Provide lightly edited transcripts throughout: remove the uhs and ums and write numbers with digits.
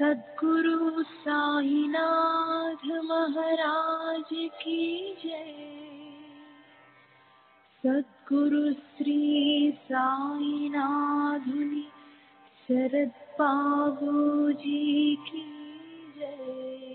सद्गुरु साईनाथ महाराज की जय। सद्गुरु श्री साईनाथुनि शरद बाबूजी की जय।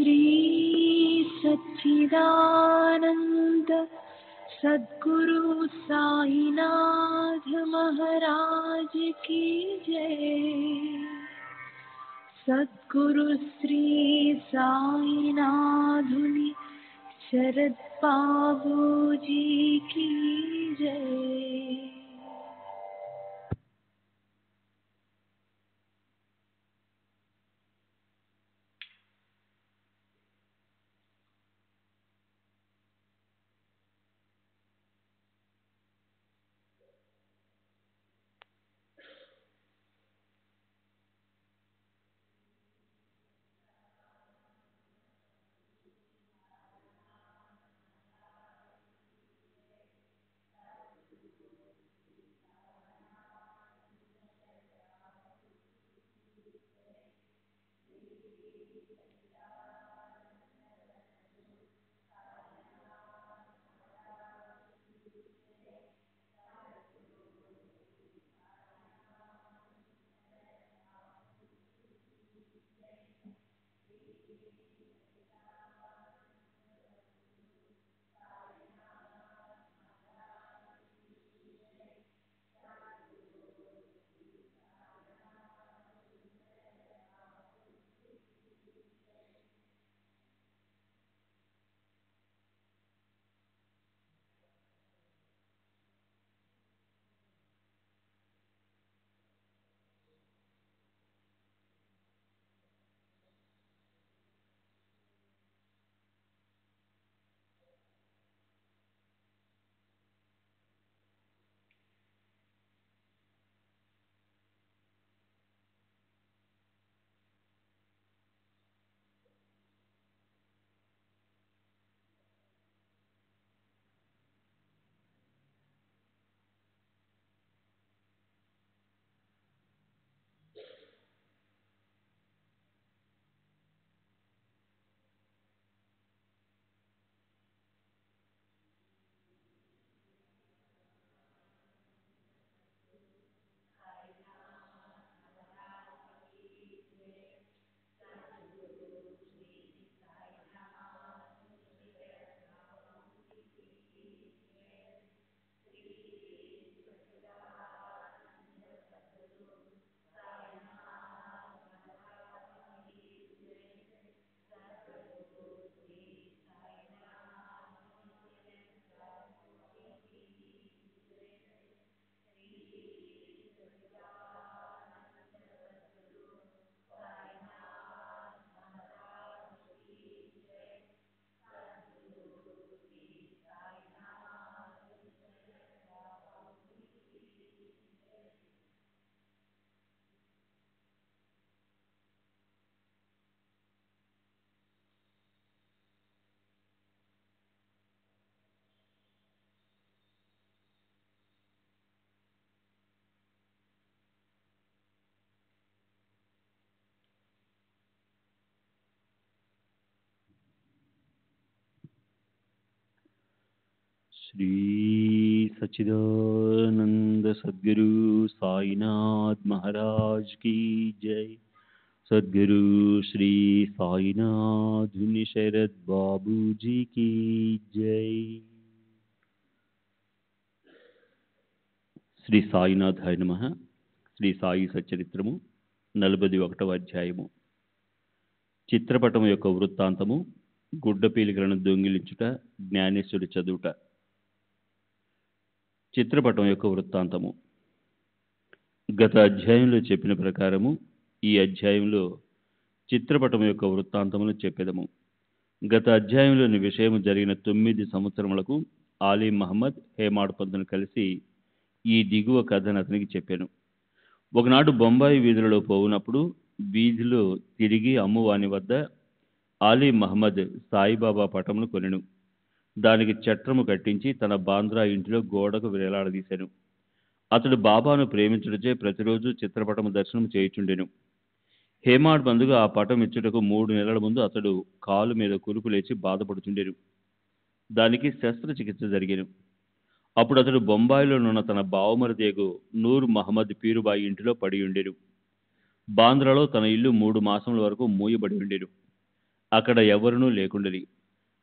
श्री सच्चिदानंद सद्गुरु साईनाथ महाराज की जय। सद्गुरु श्री साईनाथुनि शरद बाबू जी की जय। श्री सच्चिदानंद सद्गुरु साईनाथ महाराज की जय। सद्गुरु श्री साईनाथ शरद बाबू जी की जय। శ్రీ సాయినాథాయ నమః. శ్రీ సాయి సచ్చరిత్రము 41వ అధ్యాయము. చిత్రపటం యొక్క వృత్తాంతము. గుడ్డపీలికలను దొంగిలించుట, జ్ఞానేశ్వరుడి చదువుట. చిత్రపటం యొక్క వృత్తాంతము. గత అధ్యాయంలో చెప్పిన ప్రకారము ఈ అధ్యాయంలో చిత్రపటం యొక్క వృత్తాంతమును చెప్పెదము. గత అధ్యాయంలోని విషయము జరిగిన 9 సంవత్సరములకు ఆలీ మహమ్మద్ హేమాడ్ పంతును కలిసి ఈ దిగువ కథను అతనికి చెప్పాను. ఒకనాడు బొంబాయి వీధులలో పోవునప్పుడు వీధిలో తిరిగి అమ్మువాని వద్ద ఆలీ మహమ్మద్ సాయిబాబా పటమును కొనెను. దానికి చట్రము కట్టించి తన బాంద్రా ఇంటిలో గోడకు వేలాడదీశాను. అతడు బాబాను ప్రేమించుటచే ప్రతిరోజు చిత్రపటము దర్శనం చేయుచుండెను. హేమాడ్ బంధుగా ఆ పటం ఇచ్చుటకు 3 నెలల ముందు అతడు కాలు మీద కురుపు లేచి బాధపడుచుండెను. దానికి శస్త్రచికిత్స జరిగెను. అప్పుడు అతడు బొంబాయిలోనున్న తన బావమరిదేగు నూర్ మహమ్మద్ పీరుబాయి ఇంటిలో పడి ఉండెను. బాంద్రాలో తన ఇల్లు 3 మాసముల వరకు మూయబడి ఉండెను. అక్కడ ఎవరునూ లేకుండరి.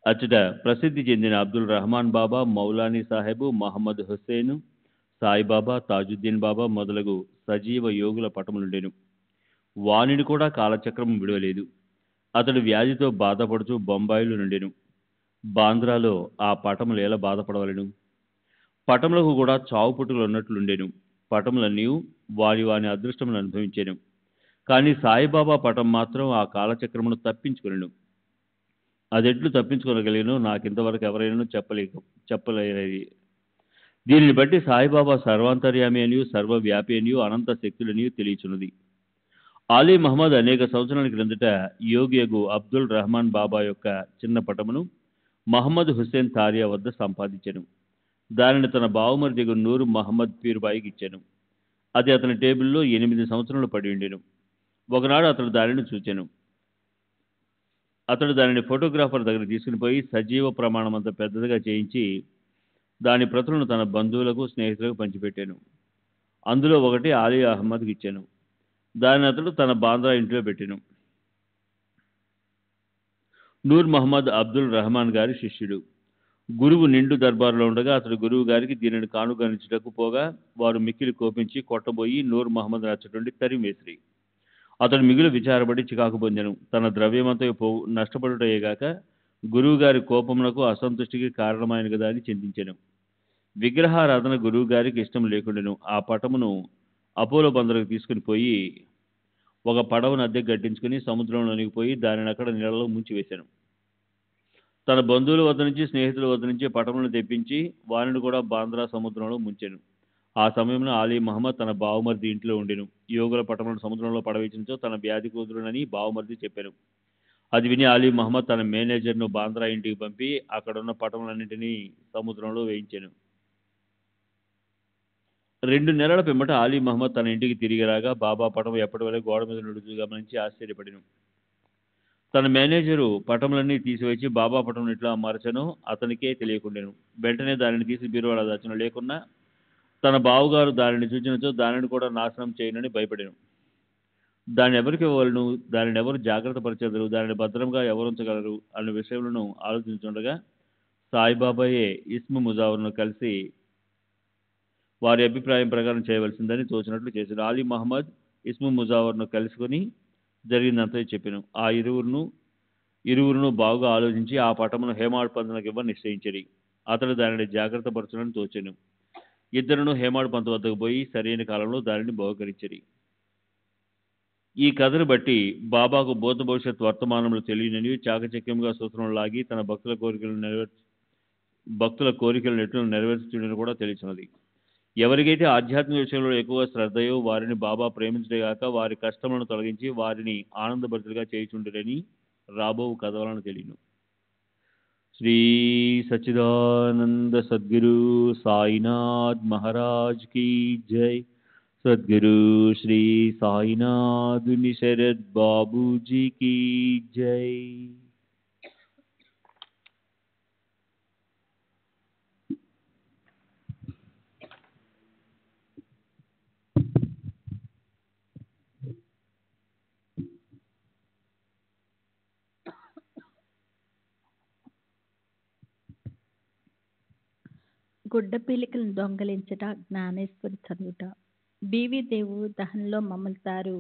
అచ్చట ప్రసిద్ధి చెందిన అబ్దుల్ రహమాన్ బాబా, మౌలానీ సాహెబు, మహమ్మద్ హుస్సేను, సాయిబాబా, తాజుద్దీన్ బాబా మొదలగు సజీవ యోగుల పటములుండెను. వానిని కూడా కాలచక్రం విడవలేదు. అతడు వ్యాధితో బాధపడుతూ బొంబాయిలో నుండెను. బాంద్రాలో ఆ పటములు ఎలా బాధపడవలెను? పటములకు కూడా చావు పుట్టుకలు ఉన్నట్లుండెను. పటములన్నీ వాని అదృష్టమును అనుభవించెను. కానీ సాయిబాబా పటం మాత్రం ఆ కాలచక్రమును తప్పించుకొనెను. అదెట్లు తప్పించుకొనగలిగినో నాకింతవరకు ఎవరైనా చెప్పలేరు. దీనిని బట్టి సాయిబాబా సర్వాంతర్యామి అనియు సర్వవ్యాపి అనియు అనంత శక్తులనియు తెలియచున్నది. ఆలీ మహమ్మద్ అనేక సంవత్సరాల క్రిందట యోగియగు అబ్దుల్ రహమాన్ బాబా యొక్క చిన్న పటమును మహమ్మద్ హుస్సేన్ తారియా వద్ద సంపాదించెను. దానిని తన బావమరిదిగు నూర్ మహమ్మద్ పీరుబాయికి ఇచ్చాను. అది అతని టేబుల్లో 8 సంవత్సరాలు పడి ఉండెను. ఒకనాడు అతడు దానిని చూచెను. అతడు దానిని ఫోటోగ్రాఫర్ దగ్గర తీసుకుని పోయి సజీవ ప్రమాణమంత పెద్దదిగా చేయించి దాని ప్రతులను తన బంధువులకు, స్నేహితులకు పంచిపెట్టాను. అందులో ఒకటి ఆలీ అహ్మద్కి ఇచ్చాను. దానిని అతడు తన బాంద్రా ఇంట్లో పెట్టెను. నూర్ మహమ్మద్ అబ్దుల్ రహమాన్ గారి శిష్యుడు. గురువు నిండు దర్బారులో ఉండగా అతడు గురువు గారికి దీనిని కానుగరించుటకు పోగా వారు మిక్కిలి కోపించి కొట్టబోయి నూర్ మహమ్మద్ అచ్చటుండి తరిమేసిరి. అతడు మిగులు విచారపడి చికాకు పొందెను. తన ద్రవ్యమంతా నష్టపడుటయేగాక గురువు గారి కోపమునకు, అసంతుష్టికి కారణమైన కదా అని చింతించెను. విగ్రహారాధన గురువు గారికి ఇష్టం లేకుండెను. ఆ పటమును అపోలో బందరుకు తీసుకుని పోయి ఒక పడవను అద్దెకు గట్టించుకుని సముద్రంలోనికి పోయి దానిని అక్కడ నీళ్ళలో ముంచివేశాను. తన బంధువుల వద్ద నుంచి, స్నేహితుల వద్ద నుంచి పటములను తెప్పించి వారిని కూడా బాంద్రా సముద్రంలో ముంచెను. ఆ సమయంలో ఆలీ మహమ్మద్ తన బావమరిది ఇంట్లో ఉండెను. యోగుల పటములను సముద్రంలో పడవేయించో తన వ్యాధి కుదురునని బావమరిది చెప్పాను. అది విని ఆలీ మహమ్మద్ తన మేనేజర్ను బాంద్రా ఇంటికి పంపి అక్కడున్న పటములన్నింటినీ సముద్రంలో వేయించాను. 2 నెలల పిమ్మట ఆలీ మహమ్మద్ తన ఇంటికి తిరిగి రాగా బాబా పటం ఎప్పటి వరకు గోడ మీద నిలుచు గమనించి ఆశ్చర్యపడిను. తన మేనేజరు పటములన్నీ తీసివేసి బాబా పటం ఇట్లా అమర్చను అతనికే తెలియకుండాను. వెంటనే దానిని తీసి బీరువాలో దాచను. లేకున్నా తన బావుగారు దానిని చూచినచో దానిని కూడా నాశనం చేయనని భయపడాను. దాన్ని ఎవరికి ఇవ్వగలను, దానిని ఎవరు జాగ్రత్త పరిచెదరు, దానిని భద్రంగా ఎవరు ఉంచగలరు అనే విషయములను ఆలోచించుండగా సాయిబాబాయే ఇస్ము ముజావర్ను కలిసి వారి అభిప్రాయం ప్రకారం చేయవలసిందని తోచినట్లు చేశారు. ఆలీ మహమ్మద్ ఇస్ము ముజావర్ను కలుసుకొని జరిగిందంతా చెప్పాను. ఆ ఇరువురును బాగా ఆలోచించి ఆ పటమును హేమాడ్ పంతునకు ఇవ్వ నిశ్చయించడి. అతడు దానిని జాగ్రత్త పరచునని తోచెను. ఇద్దరును హేమాడ్ పంతు వద్దకు పోయి సరైన కాలంలో దానిని బహుకరించడి. ఈ కథను బట్టి బాబాకు భూత భవిష్యత్ వర్తమానములు తెలియనని చాకచక్యంగా సూత్రం లాగి తన భక్తుల కోరికలను ఎట్లు నెరవేర్చుడని కూడా తెలిసినది. ఎవరికైతే ఆధ్యాత్మిక విషయంలో ఎక్కువ శ్రద్ధయో వారిని బాబా ప్రేమించడేగాక వారి కష్టములను తొలగించి వారిని ఆనందభరితులుగా చేయుచుండరని రాబో కథ వలన తెలియను. శ్రీ సచ్చిదానంద సద్గురు సాయినాథ్ మహారాజ్ కీ జై. సద్గురు శ్రీ సాయినాథ్ శరద్ బాబూజీ కీ జై. గుడ్డ పీలికలను దొంగలించట, జ్ఞానేశ్వరి చదువుట. బివి దేవు దహన్లో మమలుతారు.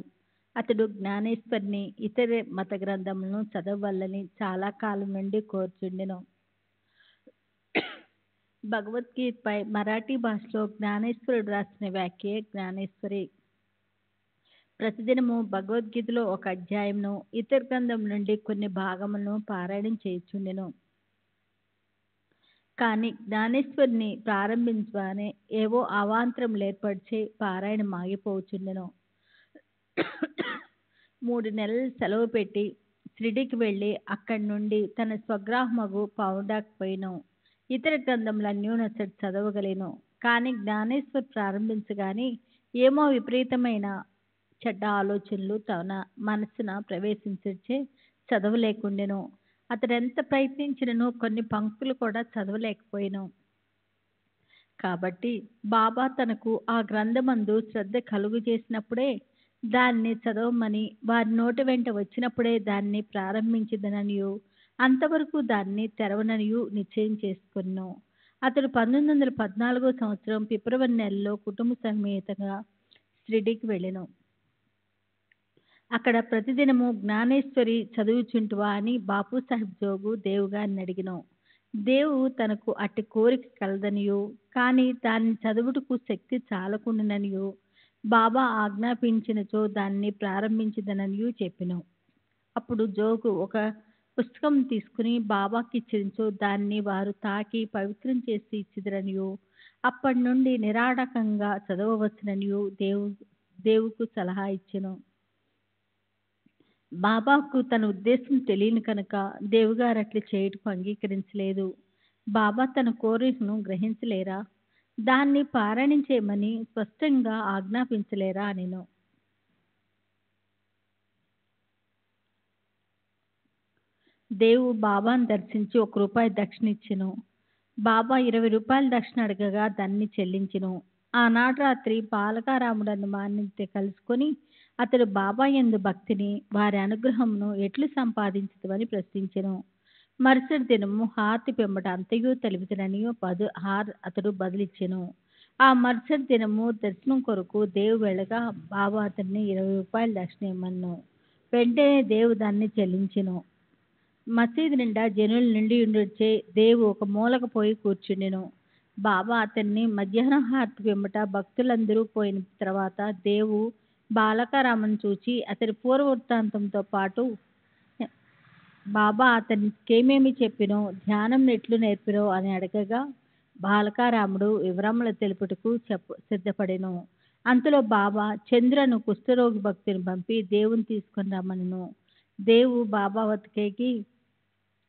అతడు జ్ఞానేశ్వరిని ఇతర మత గ్రంథములను చదవవల్లని చాలా కాలం నుండి కోరుచుండెను. భగవద్గీతపై మరాఠీ భాషలో జ్ఞానేశ్వరుడు రాసిన వ్యాఖ్యే జ్ఞానేశ్వరి. ప్రతిదినము భగవద్గీతలో ఒక అధ్యాయంను, ఇతర గ్రంథం నుండి కొన్ని భాగములను పారాయణం చేయుచుండెను. కానీ జ్ఞానేశ్వరిని ప్రారంభించగానే ఏవో అవాంతరములు ఏర్పరిచే పారాయణం ఆగిపోచుండెను. 3 నెలలు సెలవు పెట్టి షిరిడీకి వెళ్ళి అక్కడి నుండి తన స్వగ్రామగు పౌండాకు పోయిను. ఇతర గ్రంథములన్నీ నచ్చటి చదవగలేను. కానీ జ్ఞానేశ్వర్ ప్రారంభించగానే ఏమో విపరీతమైన చెడ్డ ఆలోచనలు తన మనసున ప్రవేశించే చదవలేకుండెను. అతడెంత ప్రయత్నించినను కొన్ని పంక్తులు కూడా చదవలేకపోయాను. కాబట్టి బాబా తనకు ఆ గ్రంథమందు శ్రద్ధ కలుగు చేసినప్పుడే దాన్ని చదవమని వారి నోటి వెంట వచ్చినప్పుడే దాన్ని ప్రారంభించదననియు అంతవరకు దాన్ని తెరవననియు నిశ్చయం చేసుకున్నాను. అతడు 1914 సంవత్సరం ఫిబ్రవరి నెలలో కుటుంబ సమేతంగా షిరిడీకి వెళ్ళెను. అక్కడ ప్రతిదినము జ్ఞానేశ్వరి చదువుచుంటివా అని బాపు సాహెబ్ జోగు దేవుగారిని అడిగిను. దేవు తనకు అట్టి కోరిక కలదనియు కానీ దాన్ని చదువుటకు శక్తి చాలకుండాననియు బాబా ఆజ్ఞాపించినచో దాన్ని ప్రారంభించదననియు చెప్పెను. అప్పుడు జోగు ఒక పుస్తకం తీసుకుని బాబాకి ఇచ్చినచో దాన్ని వారు తాకి పవిత్రం చేసి ఇచ్చిదరనియు అప్పటి నుండి నిరాటకంగా చదవవచ్చుననియు దేవుకు సలహా ఇచ్చెను. బాబాకు తన ఉద్దేశం తెలియని కనుక దేవుగారు అట్లా చేయుటకు అంగీకరించలేదు. బాబా తన కోరికను గ్రహించలేరా? దాన్ని పారాయణించేయమని స్పష్టంగా ఆజ్ఞాపించలేరా అనెను. దేవు బాబాను దర్శించి ₹1 దక్షిణ ఇచ్చెను. బాబా ₹20 దక్షిణ అడగగా దాన్ని చెల్లించెను. ఆనాడు రాత్రి బాలకారాముడు అన్న వారిని కలుసుకొని అతడు బాబా యందు భక్తిని వారి అనుగ్రహమును ఎట్లు సంపాదించదని ప్రశ్నించెను. మరుసటి దినము హారతి పిమ్మట అంతయు తెలిపితనని అతడు బదులిచ్చెను. ఆ మరుసటి దినము దర్శనం కొరకు దేవు వెళ్ళగా బాబా అతన్ని ₹20 దక్షిణ ఇమ్మను. వెంటనే దేవు దాన్ని చెల్లించెను. మసీదు నిండా జనులు నిండి ఉండిచే దేవు ఒక మూలకు పోయి కూర్చుండెను. బాబా అతన్ని మధ్యాహ్నం హారతి పిమ్మట భక్తులందరూ పోయిన తర్వాత దేవు బాలకారామను చూచి అతడి పూర్వ వృత్తాంతంతో పాటు బాబా అతనికేమేమి చెప్పినో ధ్యానం ఎట్లు నేర్పినో అని అడగగా బాలకారాముడు వివరములు తెలుపుటకు సిద్ధపడెను. అంతలో బాబా చంద్రను కుష్ఠరోగి భక్తుని పంపి దేవుని తీసుకొని రమ్మనెను. దేవు బాబా వద్దకేగి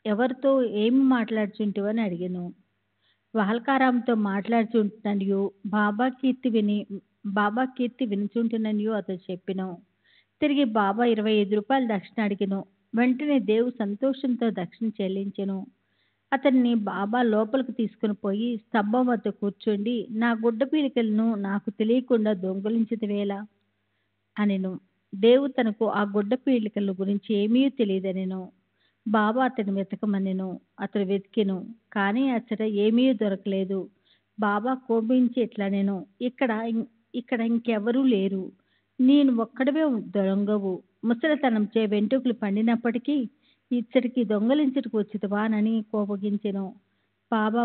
ఎవరితో ఏమి మాట్లాడుచుంటివని అడిగాను. బాలకారాముతో మాట్లాడుచుంటున్ననియు బాబా కీర్తి వినుచుంటున్ననియు అతడు చెప్పెను. తిరిగి బాబా ₹25 దక్షిణ అడిగెను. వెంటనే దేవు సంతోషంతో దక్షిణ చెల్లించెను. అతన్ని బాబా లోపలికి తీసుకుని పోయి స్తంభం వద్ద కూర్చుండి నా గుడ్డ పీలికలను నాకు తెలియకుండా దొంగిలించితివేలా అనెను. దేవు తనకు ఆ గుడ్డ పీలికల గురించి ఏమీ తెలియదనెను. బాబా అతన్ని వెతకమనెను. అతడు వెతికెను కానీ అచ్చట ఏమీ దొరకలేదు. బాబా కోపించి ఇట్లనెను, ఇక్కడ ఇంకెవరూ లేరు. నేను ఒక్కడవే దొంగవు. ముసలితనంచే వెంట్రుకలు పండినప్పటికీ ఇచ్చటికి దొంగలించుటకు వచ్చితివానని కోపగించెను. బాబా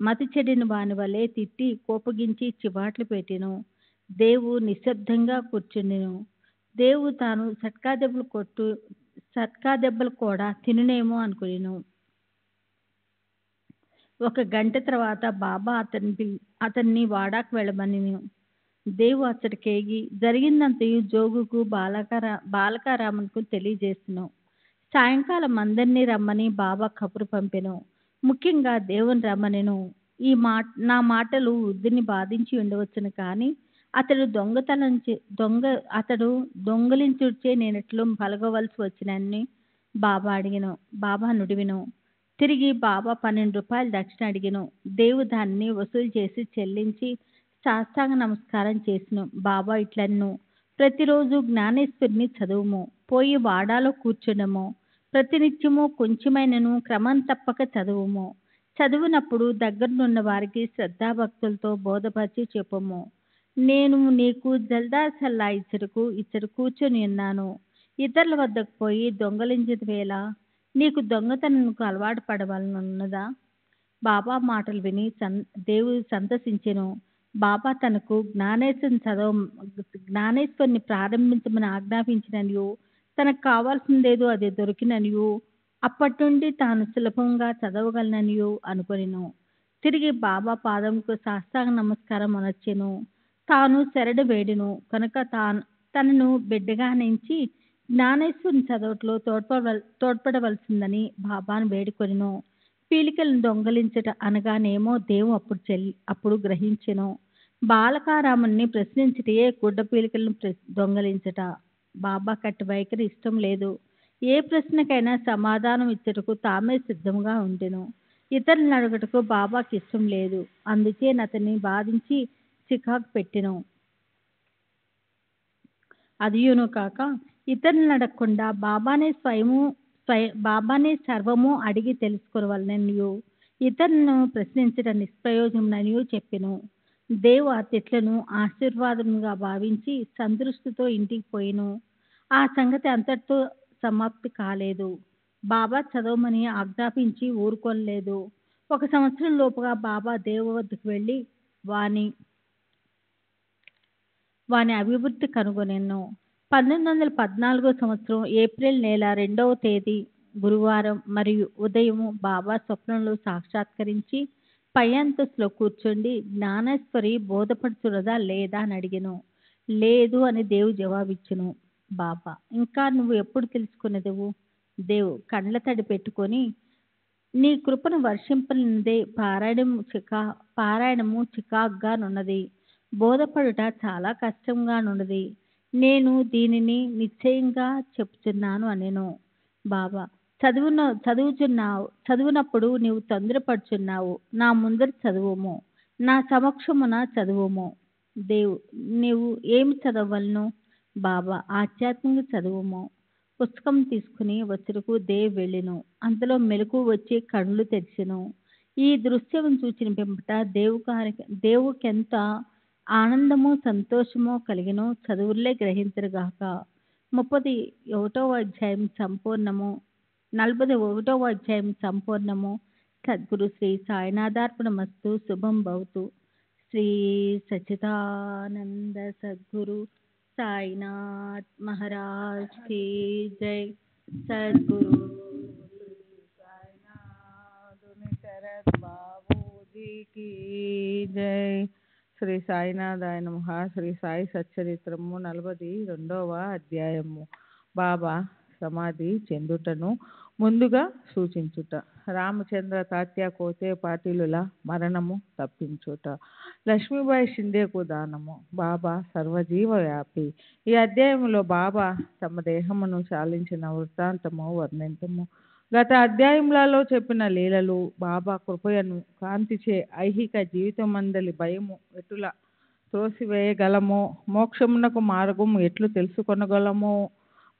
మతి చెడిన వాని వలె తిట్టి కోపగించి చివాట్లు పెట్టెను. దేవు నిశ్శబ్దంగా కూర్చుండెను. దేవు తాను సట్కా దెబ్బలు కూడా తినునేమో అనుకునేను. 1 గంట తర్వాత బాబా అతన్ని వాడాకు వెళ్ళమనెను. దేవు అచ్చటికేగి జరిగిందంతయు జోగుకు బాలకారామునకు తెలియజేసెను. సాయంకాలం అందరినీ రమ్మని బాబా కబురు పంపెను. ముఖ్యంగా దేవుని రమ్మనెను. నా మాటలు వృద్ధుని బాధించి ఉండవచ్చును కానీ అతడు దొంగలించుచే నేనెట్లు పలకవలసి వచ్చినని బాబా నుడివెను. తిరిగి బాబా ₹12 దక్షిణ అడిగెను. దేవు దాన్ని వసూలు చేసి చెల్లించి సాష్టాంగ నమస్కారం చేసెను. బాబా ఇట్లనెను, ప్రతిరోజు జ్ఞానేశ్వరిని చదువుము, పోయి వాడాలో కూర్చుండము, ప్రతినిత్యము కొంచెమైనను క్రమం తప్పక చదువుము. చదువునప్పుడు దగ్గరనున్న వారికి శ్రద్ధాభక్తులతో బోధపరిచి చెప్పుము. నేను నీకు జల్దా ఇచ్చట కూర్చొని ఉన్నాను. ఇతరుల వద్దకు పోయి దొంగలించితివేలా? నీకు దొంగతనంకు అలవాటు పడవలనున్నదా? బాబా మాటలు విని దేవు సంతసించెను. బాబా తనకు జ్ఞానేశ్వరిని ప్రారంభించమని ఆజ్ఞాపించిననియు తనకు కావాల్సిందేదో అది దొరికిననియు అప్పటి నుండి తాను సులభంగా చదవగలననియు అనుకొనెను. తిరిగి బాబా పాదముకు సాష్టాంగ నమస్కారం అనొచ్చెను. తాను శరణు వేడెను కనుక తనను బిడ్డగా నుంచి జ్ఞానేశ్వరుని చదవట్లో తోడ్పడవలసిందని బాబాను వేడుకొనెను. పీలికలను దొంగలించట అనగానేమో దేవు అప్పుడు గ్రహించెను. బాలకారాముని ప్రశ్నించటయే గుడ్డ పీలికలను దొంగలించట. బాబా కట్టి వైఖరి ఇష్టం లేదు. ఏ ప్రశ్నకైనా సమాధానం ఇచ్చుటకు తామే సిద్ధంగా ఉండెను. ఇతరులను అడుగుటకు బాబాకి ఇష్టం లేదు. అందుచే అతన్ని బాధించి చికాకు పెట్టెను. అదియును కాక ఇతరులను అడగకుండా బాబానే సర్వము అడిగి తెలుసుకోవాలనియు ఇతరులను ప్రశ్నించడం నిష్ప్రయోజనమనియు చెప్పెను. దేవు ఆ తిట్లను ఆశీర్వాదముగా భావించి సంతృష్టితో ఇంటికి పోయిను. ఆ సంగతి అంతటితో సమాప్తి కాలేదు. బాబా చదవమని ఆజ్ఞాపించి ఊరుకోలేదు. 1 సంవత్సరం లోపుగా బాబా దేవు వద్దకు వెళ్ళి వాని అభివృద్ధి కనుగొనెను. 1914 సంవత్సరం ఏప్రిల్ నెల 2వ తేదీ గురువారం మరియు ఉదయం బాబా స్వప్నంలో సాక్షాత్కరించి పై అంతస్తులో కూర్చుండి జ్ఞానేశ్వరి బోధపడుతున్నదా లేదా అని అడిగెను. లేదు అని దేవు జవాబిచ్చెను. బాబా, ఇంకా నువ్వు ఎప్పుడు తెలుసుకునేదవు? దేవు కండ్ల తడి పెట్టుకొని, నీ కృపను వర్షింపనిదే పారాయణము చికాగ్గానున్నది. బోధపడుట చాలా కష్టంగానున్నది. నేను దీనిని నిశ్చయంగా చెప్తున్నాను అనెను. బాబా, చదువునప్పుడు నీవు తొందరపడుచున్నావు. నా ముందర చదువుము, నా సమక్షమున చదువుము. దేవు, నీవు ఏమి చదవలను? బాబా, ఆధ్యాత్మిక చదువుము. పుస్తకం తీసుకుని వచ్చుటకు దేవ్ వెళ్ళెను. అంతలో మెలకు వచ్చి కళ్ళు తెరిచెను. ఈ దృశ్యం చూచిన పిమ్మట దేవుకెంత ఆనందము సంతోషము కలిగెను చదువులే గ్రహించరుగాక. 41వ అధ్యాయం సంపూర్ణము. 41వ అధ్యాయం సంపూర్ణము. సద్గురు శ్రీ సాయినాథార్పణమస్తు. శుభం భవతు. శ్రీ సచ్చిదానంద సద్గురు సాయినాథ్ మహారాజ్ की जय. सद्गुरु साईनाथ शरद बाबूजी की जय. శ్రీ సాయినాథాయ నమః. శ్రీ సాయి సచ్చరిత్రము 42వ అధ్యాయము. బాబా సమాధి చెందుటను ముందుగా సూచించుట. రామచంద్ర తాత్యా కోతే పాటిలుల మరణము తప్పించుట. లక్ష్మీబాయి షిండేకు దానము. బాబా సర్వజీవ వ్యాపి. ఈ అధ్యాయంలో బాబా తమ దేహమును చాలించిన వృత్తాంతము వర్ణింతము. గత అధ్యాయములలో చెప్పిన లీలలు, బాబా కృపయను కాంతిచే ఐహిక జీవితమందలి భయము ఎటుల త్రోసివేయగలమో, మోక్షమునకు మార్గము ఎట్లు తెలుసుకొనగలమో,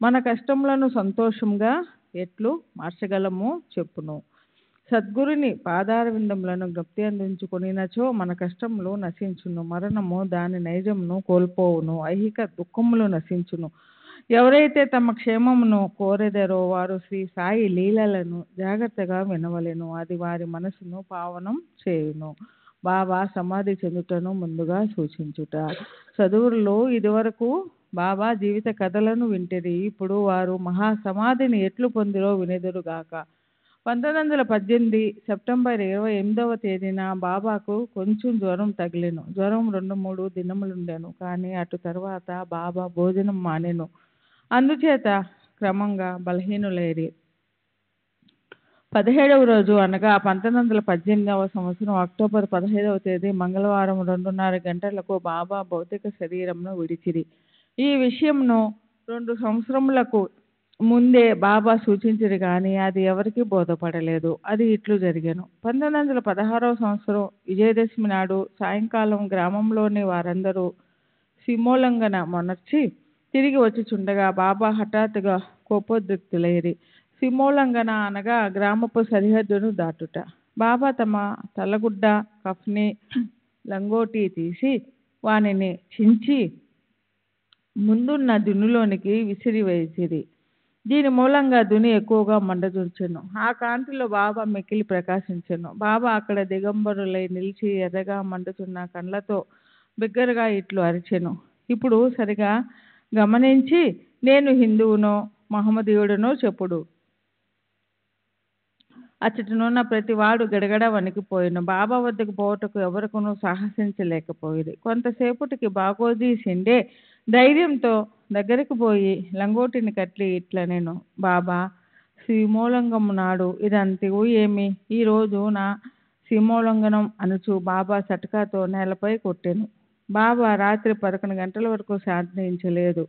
మన కష్టములను సంతోషంగా ఎట్లు మార్చగలమో చెప్పును. సద్గురుని పాదార విందములను జ్ఞప్తి అందించుకొనినచో మన కష్టములు నశించును, మరణము దాని నైజమును కోల్పోవును, ఐహిక దుఃఖములు నశించును. ఎవరైతే తమ క్షేమమును కోరెదరో వారు శ్రీ సాయి లీలలను జాగ్రత్తగా వినవలెను. అది వారి మనసును పావనం చేయును. బాబా సమాధి చెందుటను ముందుగా సూచించుట. చదువుల్లో ఇదివరకు బాబా జీవిత కథలను వింటిరి. ఇప్పుడు వారు మహాసమాధిని ఎట్లు పొందిరో వినెదురుగాక. 1918 సెప్టెంబర్ 28వ తేదీన బాబాకు కొంచెం జ్వరం తగిలెను. జ్వరం 2-3 దినములుండెను. కానీ అటు తర్వాత బాబా భోజనం మానెను. అందుచేత క్రమంగా బలహీనులైరి. 17వ రోజు అనగా 1918వ సంవత్సరం అక్టోబర్ 15వ తేదీ మంగళవారం 2:30 గంటలకు బాబా భౌతిక శరీరంను విడిచిరి. ఈ విషయంను 2 సంవత్సరములకు ముందే బాబా సూచించిరి కానీ అది ఎవరికీ బోధపడలేదు. అది ఇట్లు జరిగెను. 1916వ సంవత్సరం విజయదశమి నాడు సాయంకాలం గ్రామంలోని వారందరూ సీమోల్లంఘన మొనర్చి తిరిగి వచ్చిచుండగా బాబా హఠాత్తుగా కోపోద్రిక్తులైరి. సీమోల్లంఘన అనగా గ్రామపు సరిహద్దును దాటుట. బాబా తమ తలగుడ్డ, కఫ్ని, లంగోటి తీసి వానిని చించి ముందున్న దునిలోనికి విసిరివేసిరి. దీని మూలంగా దుని ఎక్కువగా మండజూర్చెను. ఆ కాంతిలో బాబా మిక్కిలి ప్రకాశించెను. బాబా అక్కడ దిగంబరులై నిలిచి ఎర్రగా మండుతున్న కండ్లతో బిగ్గరగా ఇట్లు అరిచెను. ఇప్పుడు సరిగా గమనించి నేను హిందువునో మహమ్మదీయుడనో చెప్పుడు. అచ్చటనున్న ప్రతివాడు గడగడ వణికిపోయిను. బాబా వద్దకు పోవటకు ఎవరికునూ సాహసించలేకపోయింది. కొంతసేపటికి బాగోజీ షిండే ధైర్యంతో దగ్గరికి పోయి లంగోటిని కట్లి ఇట్లనెను. బాబా, సీమోల్లంఘము నాడు ఇదంతివు ఏమి? ఈరోజు నా సీమోల్లంఘనం అనుచు బాబా సటకాతో నేలపై కొట్టెను. బాబా రాత్రి 11 గంటల వరకు శాంతించలేదు.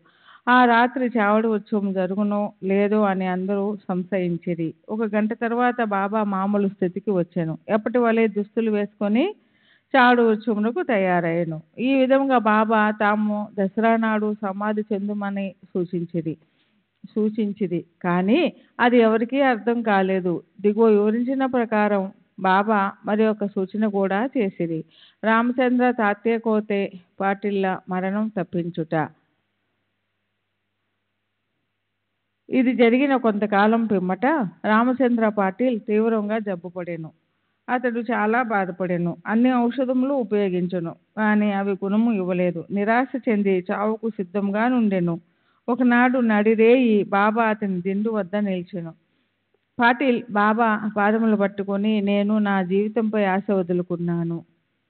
ఆ రాత్రి చావడి ఉత్సవం జరుగునో లేదో అని అందరూ సంశయించిరి. 1 గంట తర్వాత బాబా మామూలు స్థితికి వచ్చెను. ఎప్పటి వలె దుస్తులు వేసుకొని చాడు ఉత్సవమునకు తయారయ్యను. ఈ విధంగా బాబా తాము దసరా నాడు సమాధి చెందుమని సూచించిది, కానీ అది ఎవరికీ అర్థం కాలేదు. దిగువ వివరించిన ప్రకారం బాబా మరి ఒక సూచన కూడా చేసిరి. రామచంద్ర తాత్య కోతే పాటిళ్ళ మరణం తప్పించుట. ఇది జరిగిన కొంతకాలం పిమ్మట రామచంద్ర పాటిల్ తీవ్రంగా జబ్బుపడెను. అతడు చాలా బాధపడెను. అన్ని ఔషధములు ఉపయోగించెను, కానీ అవి గుణము ఇవ్వలేదు. నిరాశ చెంది చావుకు సిద్ధంగా నుండెను. ఒకనాడు నడిరేయి బాబా అతని దిండు వద్ద నిలిచెను. పాటిల్ బాబా పాదములు పట్టుకొని, నేను నా జీవితంపై ఆశ వదులుకున్నాను.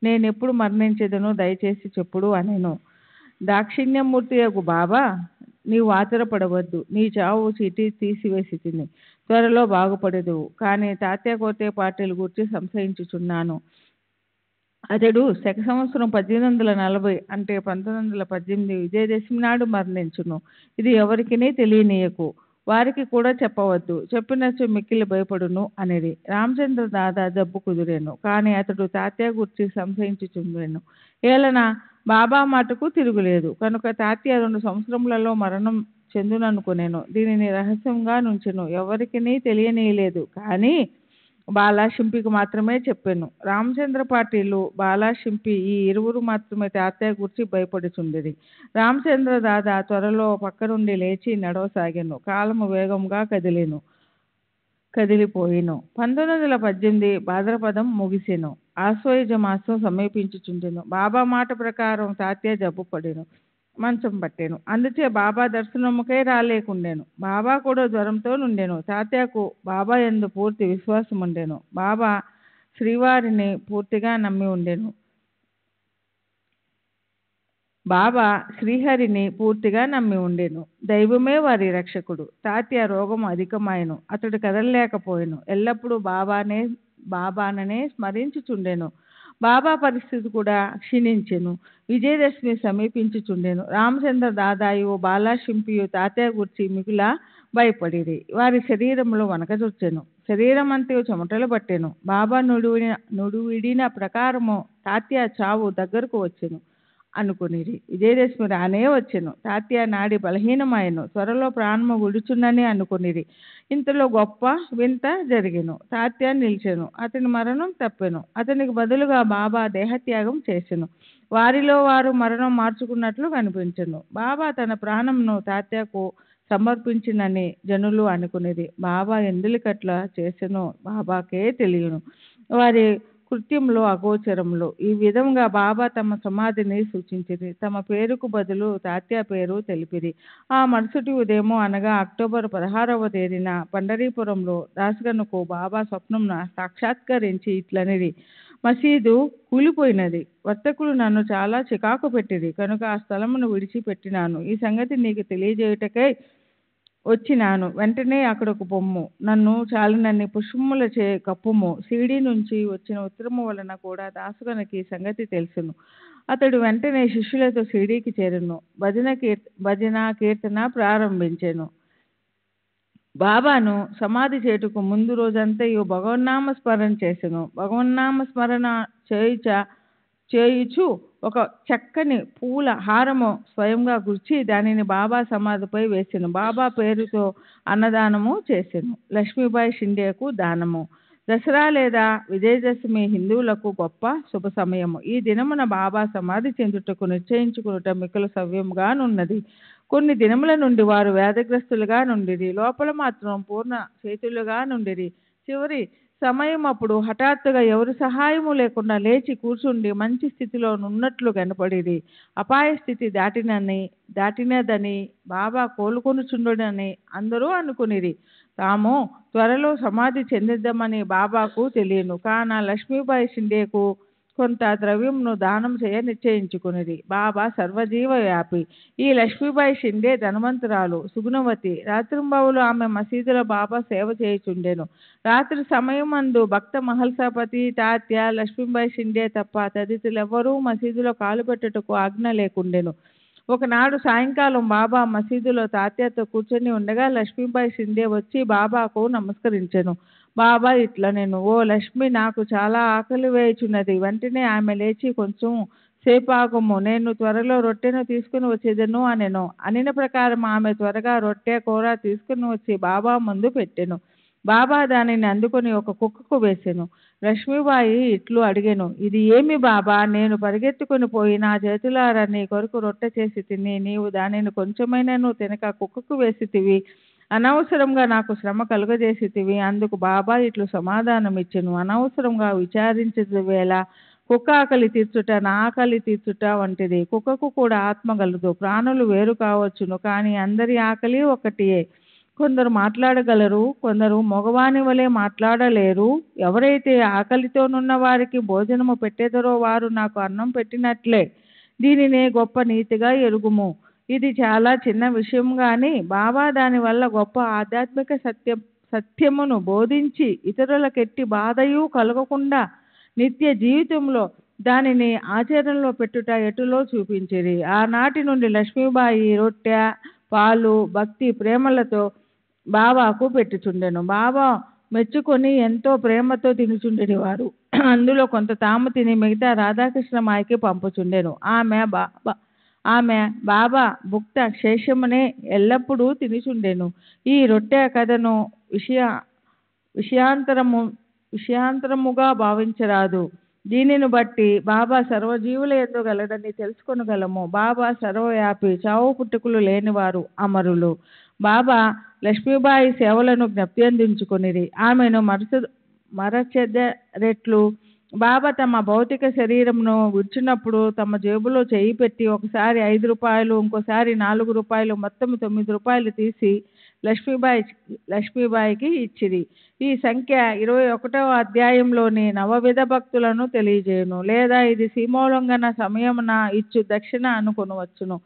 నేనెప్పుడు మరణించేదనో దయచేసి చెప్పుడు అనెను. దాక్షిణ్యమూర్తి యొక్క బాబా, నీవు ఆతురపడవద్దు. నీ చావు చీటీ తీసివేసి తిని త్వరలో బాగుపడేదువు. కానీ తాత్య కోతే పాటిల్ గురించి సంశయించుచున్నాను. అతడు శక సంవత్సరం 1840 అంటే 1918 విజయదశమి నాడు మరణించును. ఇది ఎవరికినీ తెలియనీయకు, వారికి కూడా చెప్పవద్దు. చెప్పినచో మిక్కిలి భయపడును అనేది. రామచంద్ర దాదా జబ్బు కుదిరేను, కానీ అతడు తాత్య గురించి సంశయించుచుండెను. ఏలన బాబా మాటకు తిరుగులేదు కనుక తాత్య 2 సంవత్సరములలో మరణం చెందుననుకునేను. దీనిని రహస్యంగా నుంచెను, ఎవరికినీ తెలియనీయలేదు. కానీ బాలాషింపికి మాత్రమే చెప్పాను. రామచంద్ర పాటిలు, బాలాషింపి ఈ ఇరువురు మాత్రమే తాత్య గురించి భయపడుచుండిరి. రామచంద్ర దాదా త్వరలో పక్క నుండి లేచి నడవసాగాను. కాలము వేగంగా కదిలిపోయిను. 1918 భాద్రపదం ముగిసెను. ఆశ్వయుజ మాసం సమీపించుచుండెను. బాబా మాట ప్రకారం తాత్య జబ్బు పడెను, మంచం పట్టెను. అందుచే బాబా దర్శనముకై రాలేకుండెను. బాబా కూడా జ్వరంతో నుండెను. తాత్యకు బాబా యందు పూర్తి విశ్వాసం ఉండెను. బాబా శ్రీవారిని పూర్తిగా నమ్మి ఉండెను. బాబా శ్రీహరిని పూర్తిగా నమ్మి ఉండెను. దైవమే వారి రక్షకుడు. తాత్య రోగం అధికమాయను. అతడు కదలలేకపోయాను. ఎల్లప్పుడూ బాబాననే స్మరించుచుండెను. బాబా పరిస్థితి కూడా క్షీణించెను. విజయదశమి సమీపించుచుండెను. రామచంద్ర దాదాయు బాలాషింపియు తాత్య గురించి మిగుల భయపడిరి. వారి శరీరములు వనకచొచ్చెను. శరీరం అంతయు చెమటలు పట్టెను. బాబా నుడివిడిన ప్రకారము తాత్య చావు దగ్గరకు వచ్చెను అనుకునిరి. విజయదశమి రానే వచ్చెను. తాత్య నాడి బలహీనమాయను. త్వరలో ప్రాణము విడుచునని అనుకునిరి. ఇంతలో గొప్ప వింత జరిగెను. తాత్య నిలిచెను. అతని మరణం తప్పెను. అతనికి బదులుగా బాబా దేహత్యాగం చేసెను. వారిలో వారు మరణం మార్చుకున్నట్లు కనిపించెను. బాబా తన ప్రాణంను తాత్యకు సమర్పించినని జనులు అనుకునేది. బాబా ఎందుకట్లా చేసెనో బాబాకే తెలియను. వారి కృత్యంలో అగోచరములు. ఈ విధంగా బాబా తమ సమాధిని సూచించింది. తమ పేరుకు బదులు తాత్య పేరు తెలిపిరి. ఆ మరుసటి ఉదయము అనగా అక్టోబర్ 16వ తేదీన పండరీపురంలో దాసగనుకు బాబా స్వప్నంన సాక్షాత్కరించి ఇట్లనిది, మసీదు కూలిపోయినది. వర్తకులు నన్ను చాలా చికాకు పెట్టిరి కనుక ఆ స్థలమును విడిచిపెట్టినాను. ఈ సంగతి నీకు తెలియజేయుటకై వచ్చినాను. వెంటనే అక్కడకు పొమ్ము. నన్ను చాలినన్ని పుష్పములచే కప్పుము. సిడి నుంచి వచ్చిన ఉత్తరము వలన కూడా దాసుగనికి సంగతి తెలుసును. అతడు వెంటనే శిష్యులతో సిడికి చేరును. భజన కీర్తన ప్రారంభించెను. బాబాను సమాధి చేటుకు ముందు రోజంతయు భగవన్నామ స్మరణ చేసెను. భగవన్నామ స్మరణ చేయుచు ఒక చక్కని పూల హారము స్వయంగా గుర్చి దానిని బాబా సమాధిపై వేసెను. బాబా పేరుతో అన్నదానము చేసెను. లక్ష్మీబాయి షిండేకు దానము. దసరా లేదా విజయదశమి హిందువులకు గొప్ప శుభ సమయము. ఈ దినమున బాబా సమాధి చెందుటకు నిశ్చయించుకునుట మిక్కులు సవ్యముగానున్నది. కొన్ని దినముల నుండి వారు వ్యాధిగ్రస్తులుగా నుండిరి. లోపల మాత్రం పూర్ణ చేతులుగా నుండిరి. చివరి సమయం అప్పుడు హఠాత్తుగా ఎవరి సహాయము లేకుండా లేచి కూర్చుండి మంచి స్థితిలో ఉన్నట్లు కనపడిరి. అపాయ స్థితి దాటినదని బాబా కోలుకొనుచుండునని అందరూ అనుకునిరి. తాము త్వరలో సమాధి చెందిద్దామని బాబాకు తెలియను. కాన లక్ష్మీబాయి షిండేకు కొంత ద్రవ్యంను దానం చేయ నిశ్చయించుకునిది. బాబా సర్వజీవ వ్యాపి. ఈ లక్ష్మీబాయి షిండే ధనవంతురాలు, సుగుణవతి. రాత్రింబవులు ఆమె మసీదులో బాబా సేవ చేయుచుండెను. రాత్రి సమయమందు భక్త మహల్సాపతి, తాత్య, లక్ష్మీబాయి షిండే తప్ప తదితరులెవ్వరూ మసీదులో కాలు పెట్టుటకు ఆజ్ఞ లేకుండెను. ఒకనాడు సాయంకాలం బాబా మసీదులో తాత్యతో కూర్చొని ఉండగా లక్ష్మీబాయి షిండే వచ్చి బాబాకు నమస్కరించెను. బాబా ఇట్లా నేను, ఓ లక్ష్మి, నాకు చాలా ఆకలి వేయుచున్నది. వెంటనే ఆమె లేచి, కొంచెం సేపాగము, నేను త్వరలో రొట్టెను తీసుకుని వచ్చేదను అనెను. అనిన ప్రకారం ఆమె త్వరగా రొట్టె కూర తీసుకుని వచ్చి బాబా ముందు పెట్టెను. బాబా దానిని అందుకొని ఒక కుక్కకు వేసెను. లక్ష్మీబాయి ఇట్లు అడిగెను, ఇది ఏమి బాబా? నేను పరిగెత్తుకుని పోయి నా చేతులారా నీ కొరకు రొట్టె చేసి తిని, నీవు దానిని కొంచెమైనను తినక కుక్కకు వేసితివి. అనవసరంగా నాకు శ్రమ కలుగజేసితివి. అందుకు బాబా ఇట్లు సమాధానం ఇచ్చెను, అనవసరంగా విచారించదు వేళ కుక్క ఆకలి తీర్చుట నా ఆకలి తీర్చుట వంటిది. కుక్కకు కూడా ఆత్మ గలదు, ప్రాణులు వేరు కావచ్చును, కానీ అందరి ఆకలి ఒకటియే. కొందరు మాట్లాడగలరు, కొందరు మగవాని వలె మాట్లాడలేరు. ఎవరైతే ఆకలితోనున్న వారికి భోజనము పెట్టెదరో వారు నాకు అన్నం పెట్టినట్లే. దీనినే గొప్ప నీతిగా ఎరుగుము. ఇది చాలా చిన్న విషయం గాని బాబా దానివల్ల గొప్ప ఆధ్యాత్మిక సత్యమును బోధించి ఇతరులకెట్టి బాధయు కలగకుండా నిత్య జీవితంలో దానిని ఆచరణలో పెట్టుట ఎటులో చూపించిరి. ఆనాటి నుండి లక్ష్మీబాయి రొట్టె, పాలు భక్తి ప్రేమలతో బాబాకు పెట్టుచుండెను. బాబా మెచ్చుకొని ఎంతో ప్రేమతో తినుచుండెని వారు. అందులో కొంత తాము తిని మిగతా రాధాకృష్ణమాయికి పంపుచుండెను. ఆమె బాబా భుక్త శేషమునే ఎల్లప్పుడూ తినుచుండెను. ఈ రొట్టె కథను విషయాంతరముగా భావించరాదు. దీనిని బట్టి బాబా సర్వజీవుల యందు గలడని తెలుసుకొనగలము. బాబా సర్వవ్యాపి, చావు పుట్టుకులు లేనివారు, అమరులు. బాబా లక్ష్మీబాయి సేవలను జ్ఞప్తి అందించుకొనిరి. ఆమెను మరచెదరెట్లు. బాబా తమ భౌతిక శరీరమును విడిచినప్పుడు తమ జేబులో చేయి పెట్టి ఒకసారి 5 రూపాయలు, ఇంకోసారి 4 రూపాయలు, మొత్తం 9 రూపాయలు తీసి లక్ష్మీబాయికి ఇచ్చిరి. ఈ సంఖ్య 21వ అధ్యాయంలోని నవవిధ భక్తులను తెలియజేయును, లేదా ఇది సీమోల్లంఘన సమయమున ఇచ్చు దక్షిణ అనుకొనవచ్చును.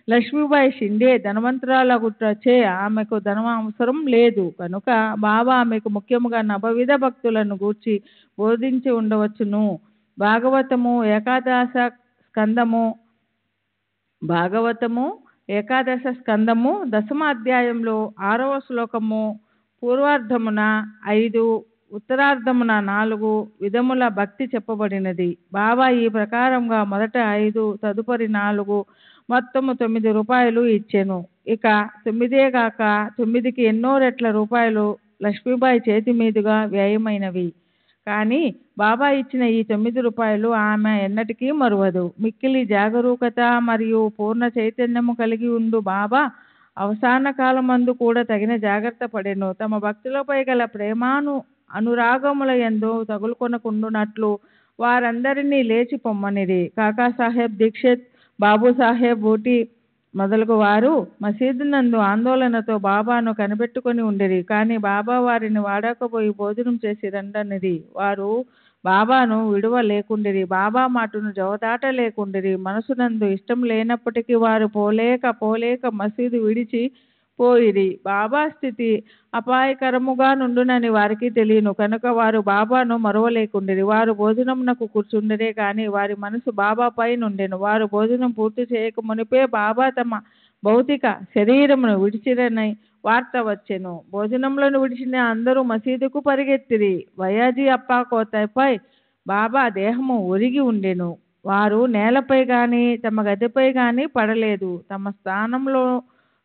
లక్ష్మీబాయి షిండే ధనవంతురాలగుటచే ఆమెకు ధనం అవసరం లేదు కనుక బాబా ఆమెకు ముఖ్యముగా నవవిధ భక్తులను గూర్చి బోధించి ఉండవచ్చును. భాగవతము ఏకాదశ స్కందము 10వ అధ్యాయంలో 6వ శ్లోకము పూర్వార్ధమున 5, ఉత్తరార్ధమున 4 విధముల భక్తి చెప్పబడినది. బాబా ఈ ప్రకారంగా మొదట 5, తదుపరి 4, మొత్తము 9 రూపాయలు ఇచ్చెను. ఇక 9 కాక 9కి ఎన్నో రెట్ల రూపాయలు లక్ష్మీబాయి చేతి మీదుగా వ్యయమైనవి. కానీ బాబా ఇచ్చిన ఈ 9 రూపాయలు ఆమె ఎన్నటికీ మరువదు. మిక్కిలి జాగరూకత మరియు పూర్ణ చైతన్యము కలిగి ఉండు బాబా అవసాన కాలమందు కూడా తగిన జాగ్రత్త పడెను. తమ భక్తులపై గల అనురాగముల యందు తగులుకొనకుండునట్లు వారందరినీ లేచి పొమ్మనిది. కాకాసాహెబ్ దీక్షిత్, బాబుసాహెబ్ బూటి మొదలగు వారు మసీదు నందు ఆందోళనతో బాబాను కనిపెట్టుకొని ఉండిరి. కానీ బాబా వారిని వాడకపోయి భోజనం చేసి రండనిది. వారు బాబాను విడువ లేకుండిరి, బాబా మాటను జవదాట లేకుండిరి. మనసునందు ఇష్టం లేనప్పటికీ వారు పోలేక మసీదు విడిచి పోయిరి. బాబా స్థితి అపాయకరముగా నుండునని వారికి తెలియను కనుక వారు బాబాను మరువలేకుండిరి. వారు భోజనమునకు కూర్చుండిరే కానీ వారి మనసు బాబాపై నుండెను. వారు భోజనం పూర్తి చేయక మునిపే బాబా తమ భౌతిక శరీరమును విడిచిరని వార్త వచ్చెను. భోజనములను విడిచిన అందరూ మసీదుకు పరిగెత్తిరి. వయాజీ అప్పా కోతపై బాబా దేహము ఒరిగి ఉండెను. వారు నేలపై గాని తమ గదిపై గాని పడలేదు. తమ స్థానంలో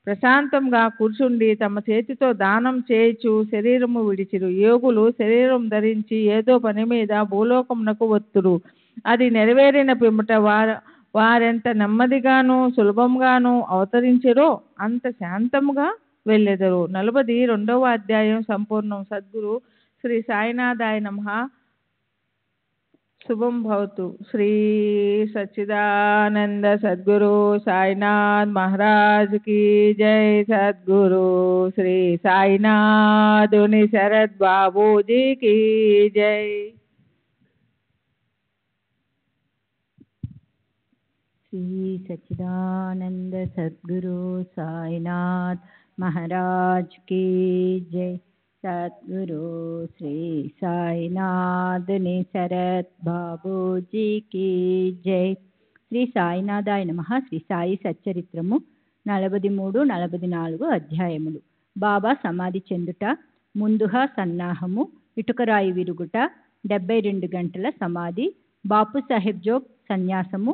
ప్రశాంతంగా కూర్చుండి తమ చేతితో దానం చేయుచు శరీరము విడిచిరు. యోగులు శరీరం ధరించి ఏదో పని మీద భూలోకమునకు వత్తురు. అది నెరవేరిన పిమ్మట వారెంత నెమ్మదిగాను సులభంగాను అవతరించిరో అంత శాంతముగా వెళ్ళెదరు. 42వ అధ్యాయం సంపూర్ణం. సద్గురు శ్రీ సాయినాథాయ నమః. శుభం భవతు. శ్రీ సచ్చిదానంద సద్గురు సాయినాథ్ మహారాజ్ की जय. सद्गुरु श्री साईनाथुनि शरद बाबू जी की जय. श्री सच्चिदानंद सद्गुरु साईनाथ महाराज की जय. सद्गुरु श्री साईनाथुनि शरद बाबूजी की जय. శ్రీ సాయినాథాయ నమః. శ్రీ సాయి సచ్చరిత్రము 43, 44 అధ్యాయములు. బాబా సమాధి చెందుట, ముందుగా సన్నాహము, ఇటుకరాయి విరుగుట, 72 గంటల సమాధి, బాపు సాహెబ్ జోగ్ సన్యాసము,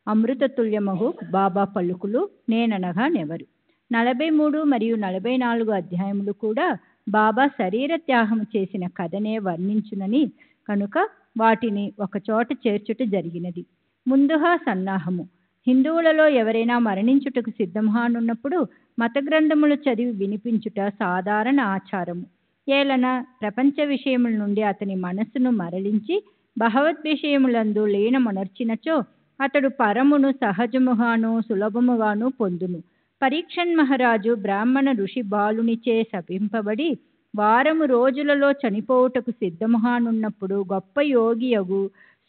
అమృతతుల్యమగు బాబా పలుకులు, నేననగా నెవరు. 43 మరియు 44 అధ్యాయములు కూడా బాబా శరీర త్యాగం చేసిన కథనే వర్ణించునని కనుక వాటిని ఒకచోట చేర్చుట జరిగినది. ముందుగా సన్నాహము. హిందువులలో ఎవరైనా మరణించుటకు సిద్ధమహానున్నప్పుడు మత గ్రంథములు చదివి వినిపించుట సాధారణ ఆచారము. ఏలన ప్రపంచ విషయముల నుండి అతని మనస్సును మరలించి భగవద్ విషయములందు లీనమునర్చినచో అతడు పరమును సహజముగాను సులభముగాను పొందును. పరీక్షన్ మహారాజు బ్రాహ్మణ ఋషి బాలునిచే శపింపబడి వారము రోజులలో చనిపోవుటకు సిద్ధముగానున్నప్పుడు గొప్ప యోగియగు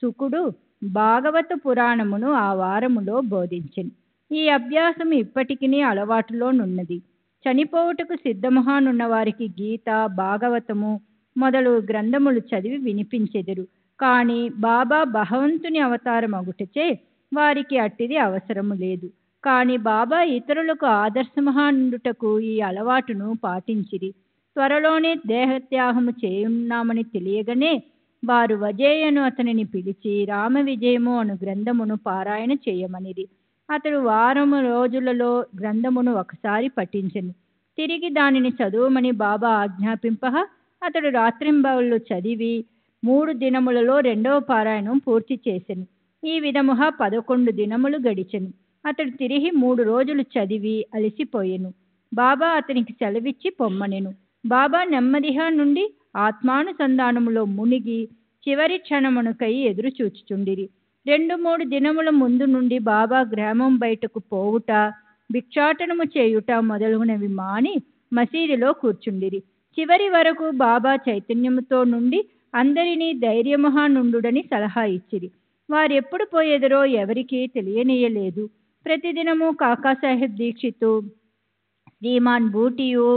శుకుడు భాగవత పురాణమును ఆ వారములో బోధించెను. ఈ అభ్యాసం ఇప్పటికీ అలవాటులోనున్నది. చనిపోవుటకు సిద్ధముగానున్న వారికి గీత, భాగవతము మొదలు గ్రంథములు చదివి వినిపించెదరు. కానీ బాబా భగవంతుని అవతారమగుటచే వారికి అట్టిది అవసరము లేదు. కానీ బాబా ఇతరులకు ఆదర్శముగానుండుటకు ఈ అలవాటును పాటించిరి. త్వరలోనే దేహత్యాగము చేయున్నామని తెలియగానే వారు వజేయను అతనిని పిలిచి రామ విజయము అను గ్రంథమును పారాయణ చేయమనిరి. అతడు వారము రోజులలో గ్రంథమును ఒకసారి పఠించెను. తిరిగి దానిని చదువుమని బాబా ఆజ్ఞాపింపగా అతడు రాత్రింబవళ్ళు చదివి 3 దినములలో 2వ పారాయణం పూర్తి చేసెను. ఈ విధముగా 11 దినములు గడిచెను. అతడు తిరిగి 3 రోజులు చదివి అలసిపోయెను. బాబా అతనికి సెలవిచ్చి పొమ్మనెను. బాబా నెమ్మదిగా నుండి ఆత్మానుసంధానములో మునిగి చివరి క్షణమునకై ఎదురు చూచుచుండిరి. 2-3 దినముల ముందు నుండి బాబా గ్రామం బయటకు పోవుట, భిక్షాటనము చేయుట మొదలగునవి మాని మసీదులో కూర్చుండిరి. చివరి వరకు బాబా చైతన్యముతో నుండి అందరినీ ధైర్యముగా నుండుడని సలహా ఇచ్చిరి. వారెప్పుడు పోయేదరో ఎవరికీ తెలియనీయలేదు. ప్రతిదినము కాకాసాహెబ్ దీక్షితు, శ్రీమాన్ బూటియు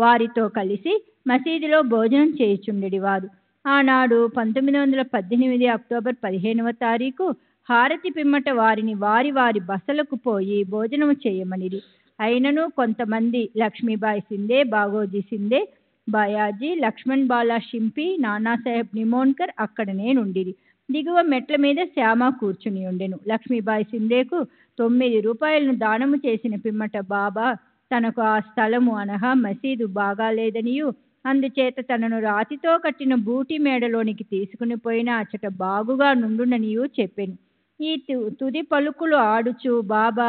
వారితో కలిసి మసీదులో భోజనం చేయుచుండెడి వారు. ఆనాడు 1918 అక్టోబర్ 15వ తారీఖు హారతి పిమ్మట వారిని వారి వారి బసలకు పోయి భోజనము చేయమనిది. అయినను కొంతమంది లక్ష్మీబాయి సిందే, బాగోజీ సిందే, బాయాజీ, లక్ష్మణ్ బాలా షింపి, నానాసాహెబ్ నిమోన్కర్ అక్కడనే నుండిరి. దిగువ మెట్ల మీద శ్యామ కూర్చుని ఉండెను. లక్ష్మీబాయి సిందేకు 9 రూపాయలను దానము చేసిన పిమ్మట బాబా తనకు ఆ స్థలము అనగా మసీదు బాగాలేదనియు అందుచేత తనను రాతితో కట్టిన బూటి మేడలోనికి తీసుకుని పోయిన అచ్చట బాగుగా నుండుననియూ చెప్పెను. ఈ తుది పలుకులు ఆడుచు బాబా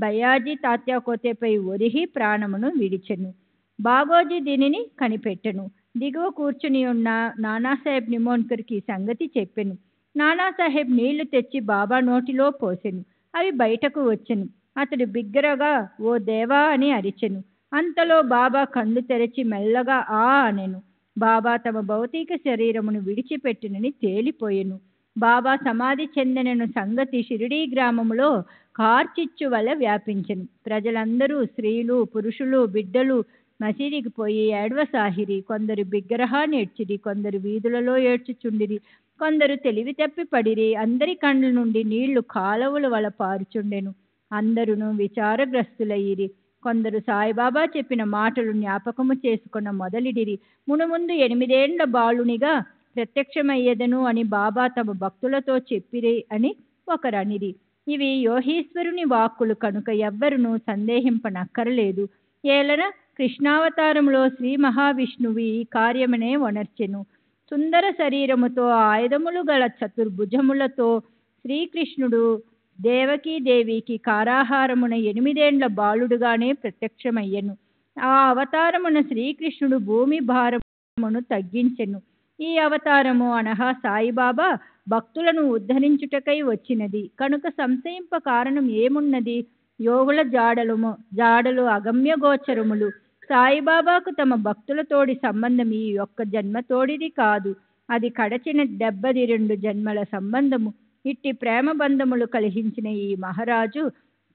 బయాజీ తాత్యాకోతేపై ఒరిగి ప్రాణమును విడిచెను. బాగోజీ దీనిని కనిపెట్టెను. దిగువ కూర్చుని ఉన్న నానాసాహెబ్ నిమోన్కర్కి సంగతి చెప్పెను. నానాసాహెబ్ నీళ్లు తెచ్చి బాబా నోటిలో పోసెను. అవి బయటకు వచ్చెను. అతడు బిగ్గరగా ఓ దేవా అని అరిచెను. అంతలో బాబా కళ్ళు తెరచి మెల్లగా ఆ అనెను. బాబా తమ భౌతిక శరీరమును విడిచిపెట్టినని తేలిపోయెను. బాబా సమాధి చెందెనను సంగతి షిరిడీ గ్రామములో కార్చిచ్చు వల్ల వ్యాపించెను. ప్రజలందరూ స్త్రీలు, పురుషులు, బిడ్డలు మసీదికి పోయి ఏడ్వసాహిరి. కొందరు బిగ్గరగా నేర్చిరి, కొందరు వీధులలో ఏడ్చుచుండిరి, కొందరు తెలివి తప్పి పడిరి. అందరి కండ్ల నుండి నీళ్లు కాలవల వల పారుచుండెను. అందరూ విచారగ్రస్తులయ్యిరి. కొందరు సాయిబాబా చెప్పిన మాటలు జ్ఞాపకము చేసుకున్న మొదలిడిరి. మునుముందు 8 ఏండ్ల బాలునిగా ప్రత్యక్షమయ్యేదను అని బాబా తమ భక్తులతో చెప్పిరి అని ఒకరనిరి. ఇవి యోగీశ్వరుని వాక్కులు కనుక ఎవ్వరునూ సందేహింపనక్కరలేదు. ఏలన కృష్ణావతారంలో శ్రీ మహావిష్ణువు ఈ కార్యమనే వనర్చెను. సుందర శరీరముతో ఆయుధములు గల చతుర్భుజములతో శ్రీకృష్ణుడు దేవకీదేవికి కారాహారమున 8 ఏండ్ల బాలుడుగానే ప్రత్యక్షమయ్యను. ఆ అవతారమున శ్రీకృష్ణుడు భూమి భారమును తగ్గించెను. ఈ అవతారము అనగా సాయిబాబా భక్తులను ఉద్ధరించుటకై వచ్చినది కనుక సంశయింప కారణం ఏమున్నది? యోగుల జాడలు అగమ్య గోచరములు. సాయిబాబాకు తమ భక్తులతోడి సంబంధం ఈ ఒక్క జన్మతోడిది కాదు, అది కడచిన 72 జన్మల సంబంధము. ఇట్టి ప్రేమ బంధములు కలిగించిన ఈ మహారాజు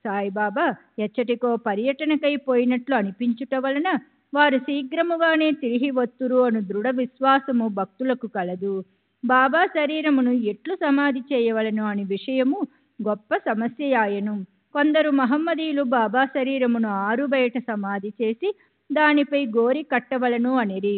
సాయిబాబా ఎచ్చటికో పర్యటనకై పోయినట్లు అనిపించుట వలన వారు శీఘ్రముగానే తిరిగి వత్తురు అను దృఢ విశ్వాసము భక్తులకు కలదు. బాబా శరీరమును ఎట్లు సమాధి చేయవలను అని విషయము గొప్ప సమస్యయాయను. కొందరు మహమ్మదీయులు బాబా శరీరమును ఆరు బయట సమాధి చేసి దానిపై గోరి కట్టవలను అనిరి.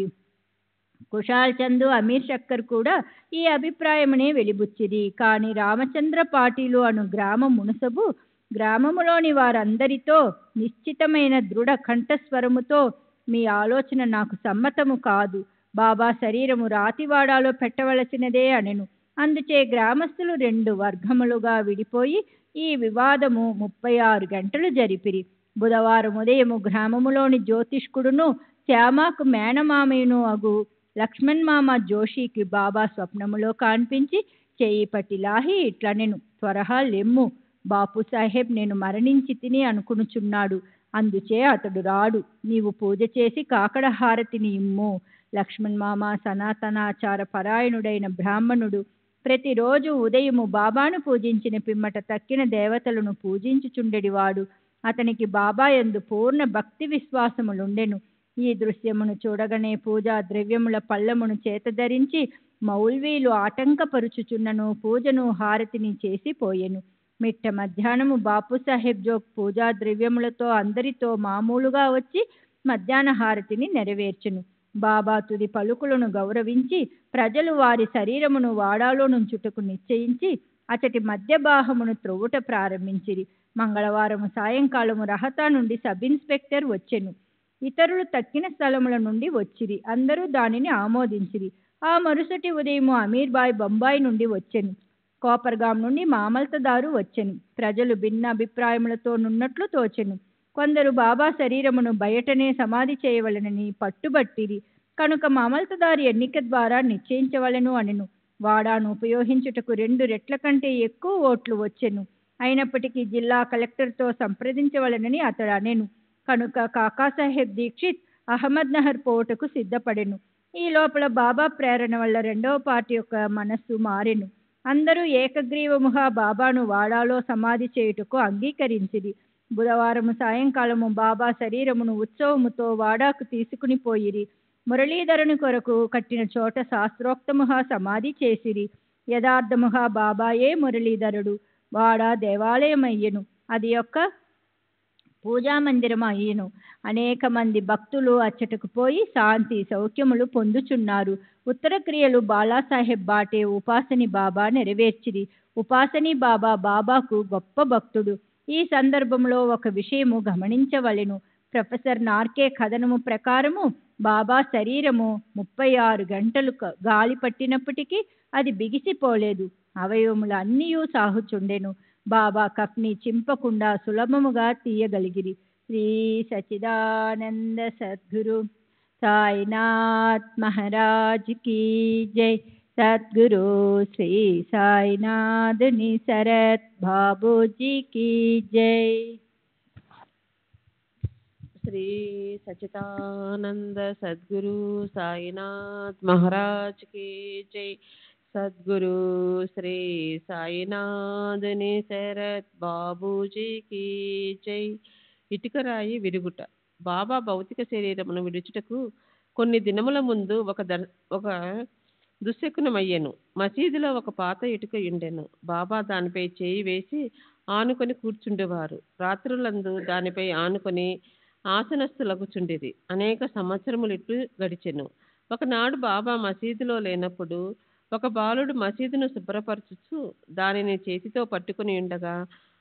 కుషాల్ చందు అమీర్ శక్కర్ కూడా ఈ అభిప్రాయమునే వెలిబుచ్చిరి. కాని రామచంద్ర పాటీలు అను గ్రామ మునసబు గ్రామములోని వారందరితో నిశ్చితమైన దృఢ కంఠస్వరముతో, మీ ఆలోచన నాకు సమ్మతము కాదు. బాబా శరీరము రాతివాడాలో పెట్టవలసినదే అనెను. అందుచే గ్రామస్తులు 2 వర్గములుగా విడిపోయి ఈ వివాదము 36 గంటలు జరిపిరి. బుధవారం ఉదయము గ్రామములోని జ్యోతిష్కుడును శ్యామాకు మేనమామయును అగు లక్ష్మణ్ మామ జోషికి బాబా స్వప్నములో కాన్పించి చేయి పట్టి లాహి ఇట్లనెను, త్వరహా లెమ్ము, బాపు సాహెబ్ నేను మరణించి తిని అనుకునుచున్నాడు. అందుచే అతడు రాడు. నీవు పూజ చేసి కాకడ హారతిని ఇమ్ము. లక్ష్మణ్ మామ సనాతనాచార పరాయణుడైన బ్రాహ్మణుడు. ప్రతిరోజు ఉదయము బాబాను పూజించిన పిమ్మట తక్కిన దేవతలను పూజించుచుండెడివాడు. అతనికి బాబా యందు పూర్ణ భక్తి విశ్వాసములుండెను. ఈ దృశ్యమును చూడగానే పూజా ద్రవ్యముల పళ్ళమును చేతధరించి మౌల్వీలు ఆటంకపరుచుచున్నను పూజను హారతిని చేసి పోయెను. మిట్ట మధ్యాహ్నము బాపుసాహెబ్ జోగ్ పూజా ద్రవ్యములతో అందరితో మామూలుగా వచ్చి మధ్యాహ్న హారతిని నెరవేర్చెను. బాబా తుది పలుకులను గౌరవించి ప్రజలు వారి శరీరమును వాడాలో నుంచుటకు నిశ్చయించి అతటి మధ్యబాహమును త్రొవ్వుట ప్రారంభించిరి. మంగళవారము సాయంకాలము రహతా నుండి సబ్ ఇన్స్పెక్టర్ వచ్చెను. ఇతరులు తక్కిన స్థలముల నుండి వచ్చిరి. అందరూ దానిని ఆమోదించిరి. ఆ మరుసటి ఉదయము అమీర్బాయ్ బొంబాయి నుండి వచ్చెను. కోపర్గాం నుండి మామల్తదారు వచ్చెను. ప్రజలు భిన్న అభిప్రాయములతో నున్నట్లు తోచెను. కొందరు బాబా శరీరమును బయటనే సమాధి చేయవలెనని పట్టుబట్టిరి. కనుక మామల్తదారి ఎన్నిక ద్వారా నిశ్చయించవలెను అనెను. వాడాను ఉపయోగించుటకు 2 రెట్ల కంటే ఎక్కువ ఓట్లు వచ్చెను. అయినప్పటికీ జిల్లా కలెక్టర్తో సంప్రదించవలెనని అతడు అనెను. కనుక కాకాసాహెబ్ దీక్షిత్ అహ్మద్ నగర్ పోవుటకు సిద్ధపడెను. ఈ లోపల బాబా ప్రేరణ వల్ల 2వ పార్టీ యొక్క మనస్సు మారెను. అందరూ ఏకగ్రీవముగా బాబాను వాడాలో సమాధి చేయుటకు అంగీకరించిరి. బుధవారము సాయంకాలము బాబా శరీరమును ఉత్సవముతో వాడాకు తీసుకుని పోయిరి. మురళీధరుని కొరకు కట్టిన చోట శాస్త్రోక్తముగా సమాధి చేసిరి. యథార్థముగా బాబాయే మురళీధరుడు. వాడా దేవాలయమయ్యెను. అది యొక్క పూజా మందిరం అయ్యెను. అనేక మంది భక్తులు అచ్చటకు పోయి శాంతి సౌఖ్యములు పొందుచున్నారు. ఉత్తర క్రియలు బాలాసాహెబ్ బాటే ఉపాసని బాబా నెరవేర్చిరి. ఉపాసని బాబా బాబాకు గొప్ప భక్తుడు. ఈ సందర్భంలో ఒక విషయము గమనించవలెను. ప్రొఫెసర్ నార్కే కథనము ప్రకారము బాబా శరీరము 36 గంటలు గాలి పట్టినప్పటికీ అది బిగిసిపోలేదు. అవయవములు అన్నీయూ సాగుచుండెను. బాబా కఫ్ని చింపకుండా సులభముగా తీయగలిగిరి. శ్రీ సచిదానంద సద్గురు సాయినాథ్ మహారాజ్ కీ జై. సద్గురు శ్రీ సాయినాథ్ నిసరత్ బాబూజీ కీ జై. శ్రీ సచిదానంద సద్గురు సాయినాథ్ మహారాజ్ కీ జై. సద్గురు శ్రీ సాయినాథ్ నిసరత్ బాబూజీ కీ జై. ఇటుకరాయి విరుగుట. బాబా భౌతిక శరీరమును విడుచుటకు కొన్ని దినముల ముందు ఒక దుశ్శకునమయ్యెను. మసీదులో ఒక పాత ఇటుక ఉండెను. బాబా దానిపై చేయి వేసి ఆనుకొని కూర్చుండేవారు. రాత్రులందు దానిపై ఆనుకొని ఆసనస్థులగుచుండిరి. అనేక సంవత్సరములిట్లు గడిచెను. ఒకనాడు బాబా మసీదులో లేనప్పుడు ఒక బాలుడు మసీదును శుభ్రపరచుచు దానిని చేతితో పట్టుకుని ఉండగా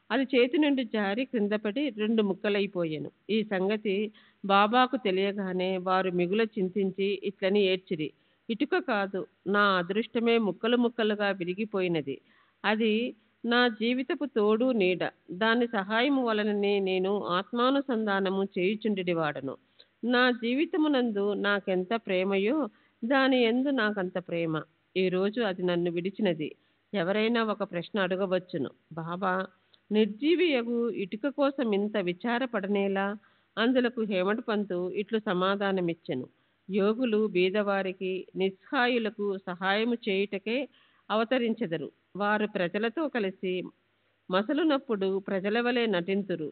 అది చేతి నుండి జారి క్రిందపడి 2 ముక్కలైపోయెను. ఈ సంగతి బాబాకు తెలియగానే వారు మిగుల చింతించి ఇట్లని ఏడ్చిరి. ఇటుక కాదు, నా అదృష్టమే ముక్కలు ముక్కలుగా విరిగిపోయినది. అది నా జీవితపు తోడు నీడ. దాని సహాయము వలననే నేను ఆత్మానుసంధానము చేయుచుండెడివాడను. నా జీవితమునందు నాకెంత ప్రేమయో దాని యందు నాకంత ప్రేమ. ఈరోజు అది నన్ను విడిచినది. ఎవరైనా ఒక ప్రశ్న అడగవచ్చును, బాబా నిర్జీవియగు ఇటుక కోసం ఇంత విచారపడనేలా? అందులకు హేమడ్ పంతు ఇట్లు సమాధానమిచ్చెను. యోగులు బీదవారికి నిస్సహాయులకు సహాయము చేయుటకే అవతరించెదరు. వారు ప్రజలతో కలిసి మసలునప్పుడు ప్రజల వలె నటింతురు.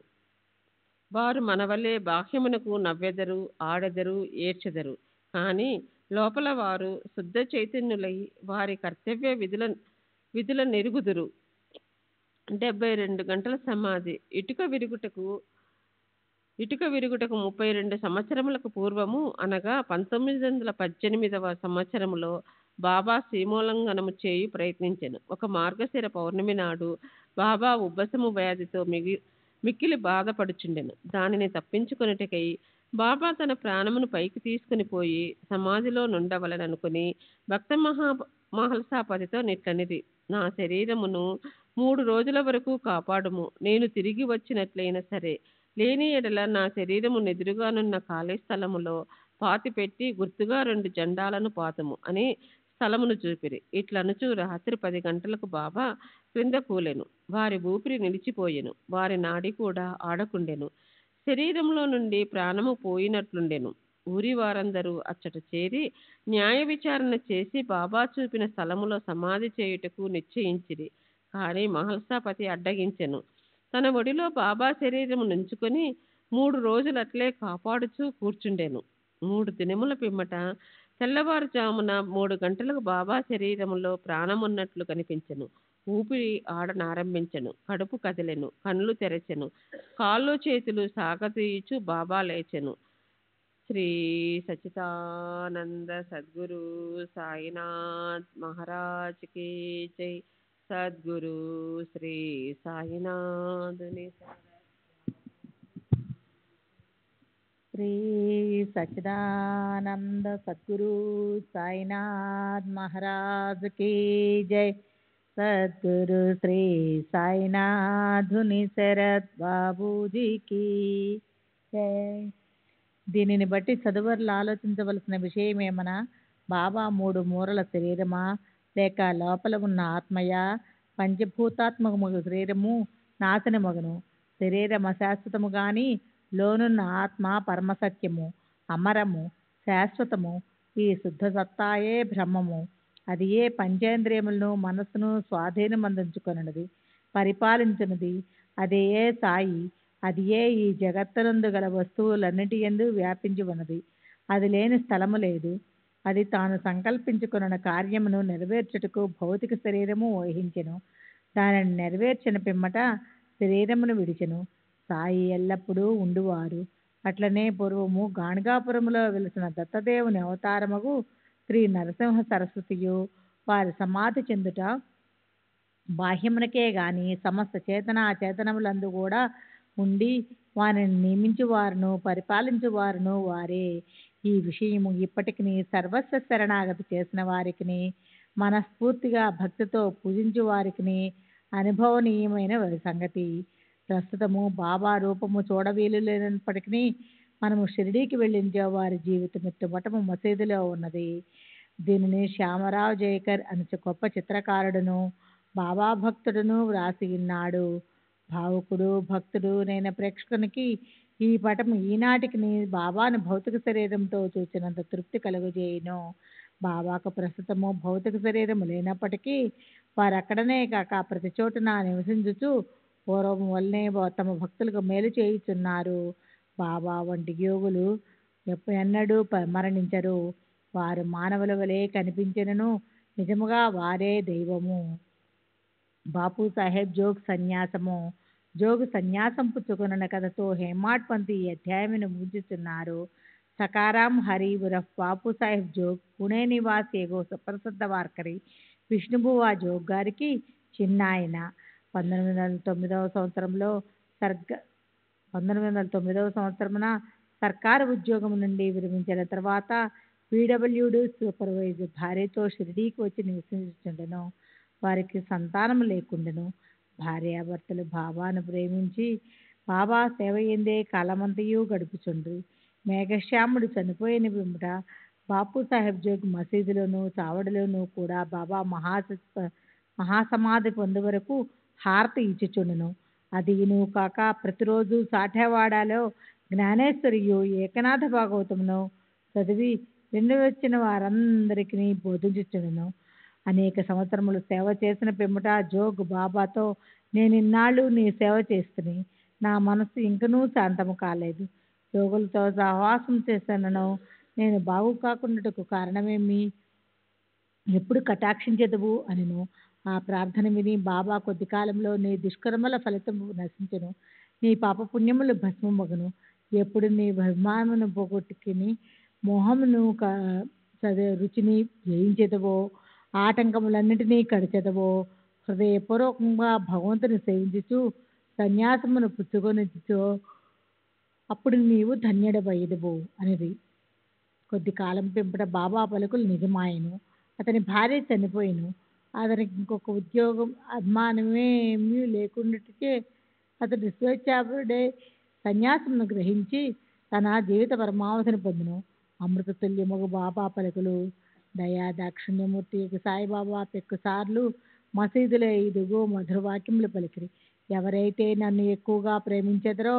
వారు మనవలే బాహ్యమునకు నవ్వెదరు, ఆడెదరు, ఏడ్చెదరు. కానీ లోపల వారు శుద్ధ చైతన్యులై వారి కర్తవ్య విధుల నెరుగుదురు. 72 గంటల సమాధి. ఇటుక విరుగుటకు ఇటుక విరుగుటకు 32 సంవత్సరములకు పూర్వము అనగా 1918వ సంవత్సరములో బాబా శ్రీమూలంగనము చేయు ప్రయత్నించెను. ఒక మార్గశిర పౌర్ణమి నాడు బాబా ఉబ్బసము వ్యాధితో మిక్కిలి బాధపడుచుండెను. దానిని తప్పించుకొనుటకై బాబా తన ప్రాణమును పైకి తీసుకుని పోయి సమాధిలో నుండవలననుకుని భక్త మహల్సాపతితో నిట్లనిది, నా శరీరమును 3 రోజుల వరకు కాపాడుము. నేను తిరిగి వచ్చినట్లయినా సరే, లేని ఎడల నా శరీరము నెదురుగానున్న ఖాళీ స్థలములో పాతిపెట్టి గుర్తుగా 2 జెండాలను పాతము అని స్థలమును చూపిరి. ఇట్లనుచు రాత్రి 10 గంటలకు బాబా క్రింద కూలెను. వారి ఊపిరి నిలిచిపోయెను. వారి నాడి కూడా ఆడకుండెను. శరీరంలో నుండి ప్రాణము పోయినట్లుండెను. ఊరి వారందరూ అచ్చట చేరి న్యాయ విచారణ చేసి బాబా చూపిన స్థలములో సమాధి చేయుటకు నిశ్చయించిరి. కానీ మహల్సాపతి అడ్డగించెను. తన ఒడిలో బాబా శరీరము నుంచుకొని 3 రోజులట్లే కాపాడుచూ కూర్చుండెను. 3 దినముల పిమ్మట తెల్లవారుజామున 3 గంటలకు బాబా శరీరములో ప్రాణమున్నట్లు కనిపించెను. ఊపిరి ఆడనారంభించెను. కడుపు కదిలెను. కళ్ళు తెరచెను. కాళ్ళు చేతులు సాగతీయుచు బాబా లేచెను. శ్రీ సచితానంద సద్గురు సాయినాథ్ మహారాజ్ కి జై. సద్గురు శ్రీ సాయినాథుని శ్రీ సచ్చిదానంద సద్గురు సాయినాథ్ మహారాజ్ की जय. సద్గురు శ్రీ సాయినాథుని శరత్ బాబూజీ की जय. దీనిని బట్టి చదువర్లు ఆలోచించవలసిన విషయమేమనా, బాబా 3 మూరల శరీరమా లేక లోపల ఉన్న ఆత్మయా? పంచభూతాత్మకము శరీరము నాశనమగును. శరీరం అశాశ్వతము గాని లోనున్న ఆత్మ పరమసత్యము, అమరము, శాశ్వతము. ఈ శుద్ధ సత్తాయే బ్రహ్మము. అది ఏ పంచేంద్రియములను మనస్సును స్వాధీనమందించుకొనున్నది, పరిపాలించున్నది. అది ఏ సాయి. అది ఏ ఈ జగత్తునందు గల వస్తువులన్నిటి యందు వ్యాపించి ఉన్నది. అది లేని స్థలము లేదు. అది తాను సంకల్పించుకున్న కార్యమును నెరవేర్చుటకు భౌతిక శరీరము వహించెను. దానిని నెరవేర్చిన పిమ్మట శరీరమును విడిచెను. సాయి ఎల్లప్పుడూ ఉండువారు. అట్లనే పూర్వము గాణగాపురములో వెలిసిన దత్తదేవుని అవతారముగు శ్రీ నరసింహ సరస్వతియు వారి సమాధి చెందుట బాహ్యమునకే గాని సమస్త చేతనా చేతనములందు కూడా ఉండి వారిని నియమించువారును పరిపాలించువారును వారే. ఈ విషయము ఇప్పటికి సర్వస్వ శరణాగతి చేసిన వారికి, మనస్ఫూర్తిగా భక్తితో పూజించు వారికి అనుభవనీయమైన సంగతి. ప్రస్తుతము బాబా రూపము చూడవీలు లేనప్పటికీ మనము షిరిడీకి వెళ్ళిన వారి జీవితం ఎత్తుమటము మసీదులో ఉన్నది. దీనిని శ్యామరావు జయకర్ అని గొప్ప చిత్రకారుడును బాబా భక్తుడును వ్రాసి ఉన్నాడు. భావుకుడు భక్తుడు నైన ప్రేక్షకునికి ఈ పటము ఈనాటికి బాబాను భౌతిక శరీరంతో చూచినంత తృప్తి కలుగజేయును. బాబాకు ప్రస్తుతము భౌతిక శరీరము లేనప్పటికీ వారు అక్కడనే కాక ప్రతి చోటున నివసించుచు పూర్వం వల్లనే తమ భక్తులకు మేలు చేయుచున్నారు. బాబా వంటి యోగులు ఎన్నడూ మరణించరు. వారు మానవుల వలె కనిపించినను నిజముగా వారే దైవము. బాపు సాహెబ్ జోగు సన్యాసం పుచ్చుకున్న కథతో హేమాడ్ పంత్ ఈ అధ్యాయమును ముగించుచున్నారు. సకారాం హరి ఉరఫ్ బాపు సాహెబ్ జోగ్ పుణే నివాసి ఎగో సుప్రసిద్ధ వార్కరి విష్ణుబువా జోగ్ గారికి చిన్నాయన. 1909వ సంవత్సరమున సర్కారు ఉద్యోగం నుండి విరమించిన తర్వాత పీడబ్ల్యూడీ సూపర్వైజర్ భార్యతో షిరిడీకి వచ్చి నివసించుచుండెను. వారికి సంతానము లేకుండెను. భార్యాభర్తలు బాబాను ప్రేమించి బాబా సేవ ఎందే కాలమంతయు గడుపుచుండ్రి. మేఘశ్యాముడు చనిపోయిన పిమ్మట బాపు సాహెబ్ జోగ్ మసీదులోను చావడిలోనూ కూడా బాబా మహాసమాధి పొందు వరకు హారతి ఇచ్చుచుండెను. అదియును కాక ప్రతిరోజు సాఠేవాడలో జ్ఞానేశ్వరియు ఏకనాథ భాగవతమును చదివి విని వచ్చిన వారందరికీ బోధించుచుండెను. అనేక సంవత్సరములు సేవ చేసిన పిమ్మట జోగ్ బాబాతో, నేనిన్నాళ్ళు నీ సేవ చేస్తుని నా మనస్సు ఇంకనూ శాంతము కాలేదు. యోగులతో సహవాసం చేశానను నేను బాగు కాకుండాటకు కారణమేమి? ఎప్పుడు కటాక్షించదువు అనెను. ఆ ప్రార్థన విని బాబా కొద్ది కాలంలో నీ దుష్కర్మల ఫలితము నశించెను, నీ పాపపుణ్యములు భస్మమగును, ఎప్పుడు నీ అభిమానమును పోగొట్టుకుని మోహమును రుచిని జయించేదవో, ఆటంకములన్నిటినీ కడిచెదవో, హృదయపూర్వకంగా భగవంతుని సేవించుచు సన్యాసమును పుచ్చుకొనిచో అప్పుడు నీవు ధన్యుడవయ్యదువు అనేది. కొద్ది కాలం పెంపట బాబా పలుకులు నిజమాయను. అతని భార్య చనిపోయిను. అతనికి ఇంకొక ఉద్యోగం అభిమానమేమీ లేకుండాటికే అతడు స్వేచ్ఛాపరుడై సన్యాసమును గ్రహించి తన జీవిత పరమావధిని పొందును. అమృతతుల్యముగు బాబా పలుకులు. దయా దాక్షిణ్యమూర్తి సాయిబాబా పెక్కుసార్లు మసీదులో ఇదిగో మధుర వాక్యములు పలికిరి. ఎవరైతే నన్ను ఎక్కువగా ప్రేమించెదరో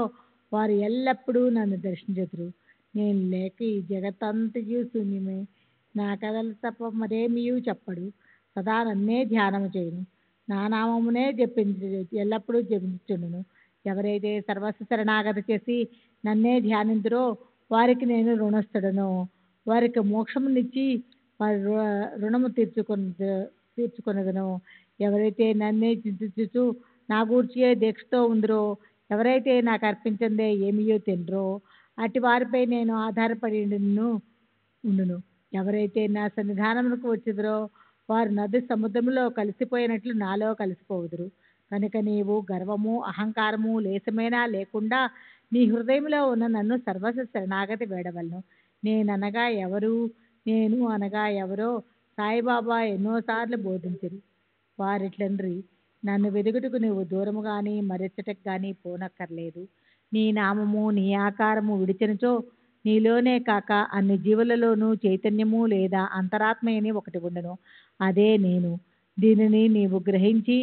వారు ఎల్లప్పుడూ నన్ను దర్శించెదరు. నేను లేక ఈ జగత్తంతయు శూన్యమే. నా కథలు తప్ప మరేమీ చెప్పడు. సదా నన్నే ధ్యానము చేయును. నా నామమునే ఎల్లప్పుడూ జపించుచుండును. ఎవరైతే సర్వస్వ శరణాగతి చేసి నన్నే ధ్యానింతురో వారికి నేను రుణస్థుడను. వారికి మోక్షమునిచ్చి వారి రుణము తీర్చుకొనదను. ఎవరైతే నన్నే చింతించుచు నా గూర్చియే దీక్షతో ఉందరో, ఎవరైతే నాకు అర్పించిందే ఏమియో తినరో అటు వారిపై నేను ఆధారపడి ఉండును. ఎవరైతే నా సన్నిధానమునకు వచ్చిదరో వారు నది సముద్రంలో కలిసిపోయినట్లు నాలో కలిసిపోవుదురు. కనుక నీవు గర్వము అహంకారము లేశమైనా లేకుండా నీ హృదయంలో ఉన్న నన్ను సర్వస్వ శరణాగతి వేడవలను. నేననగా ఎవరు, నేను అనగా ఎవరో సాయిబాబా ఎన్నోసార్లు బోధించిరి. వారిట్లండ్రి, నన్ను వెదుగుటకు నువ్వు దూరము కానీ మరెచ్చటకు కానీ పోనక్కర్లేదు. నీ నామము నీ ఆకారము విడిచినచో నీలోనే కాక అన్ని జీవులలోనూ చైతన్యము లేదా అంతరాత్మ అని ఒకటి ఉండను. అదే నేను. దీనిని నీవు గ్రహించి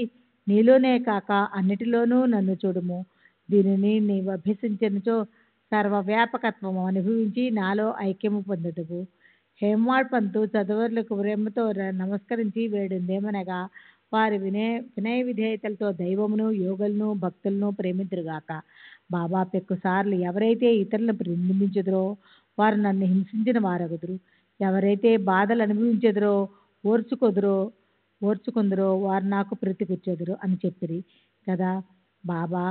నీలోనే కాక అన్నిటిలోనూ నన్ను చూడుము. దీనిని నీవు అభ్యసించినచో సర్వవ్యాపకత్వము అనుభవించి నాలో ఐక్యము పొందుదువు. హేమాడ్ పంతు చదువులకు ప్రేమతో నమస్కరించి వేడిందేమనగా వారి వినయ విధేయతలతో దైవమును యోగులను భక్తులను ప్రేమింతురుగాక. బాబా పెక్కుసార్లు ఎవరైతే ఇతరులను నిందించుదరో వారు నన్ను హింసించిన వారగుదురు. ఎవరైతే బాధలు అనుభవించెదరో ఓర్చుకుందరో వారు నాకు ప్రీతి కూర్చోదురు అని చెప్పిరి కదా. బాబా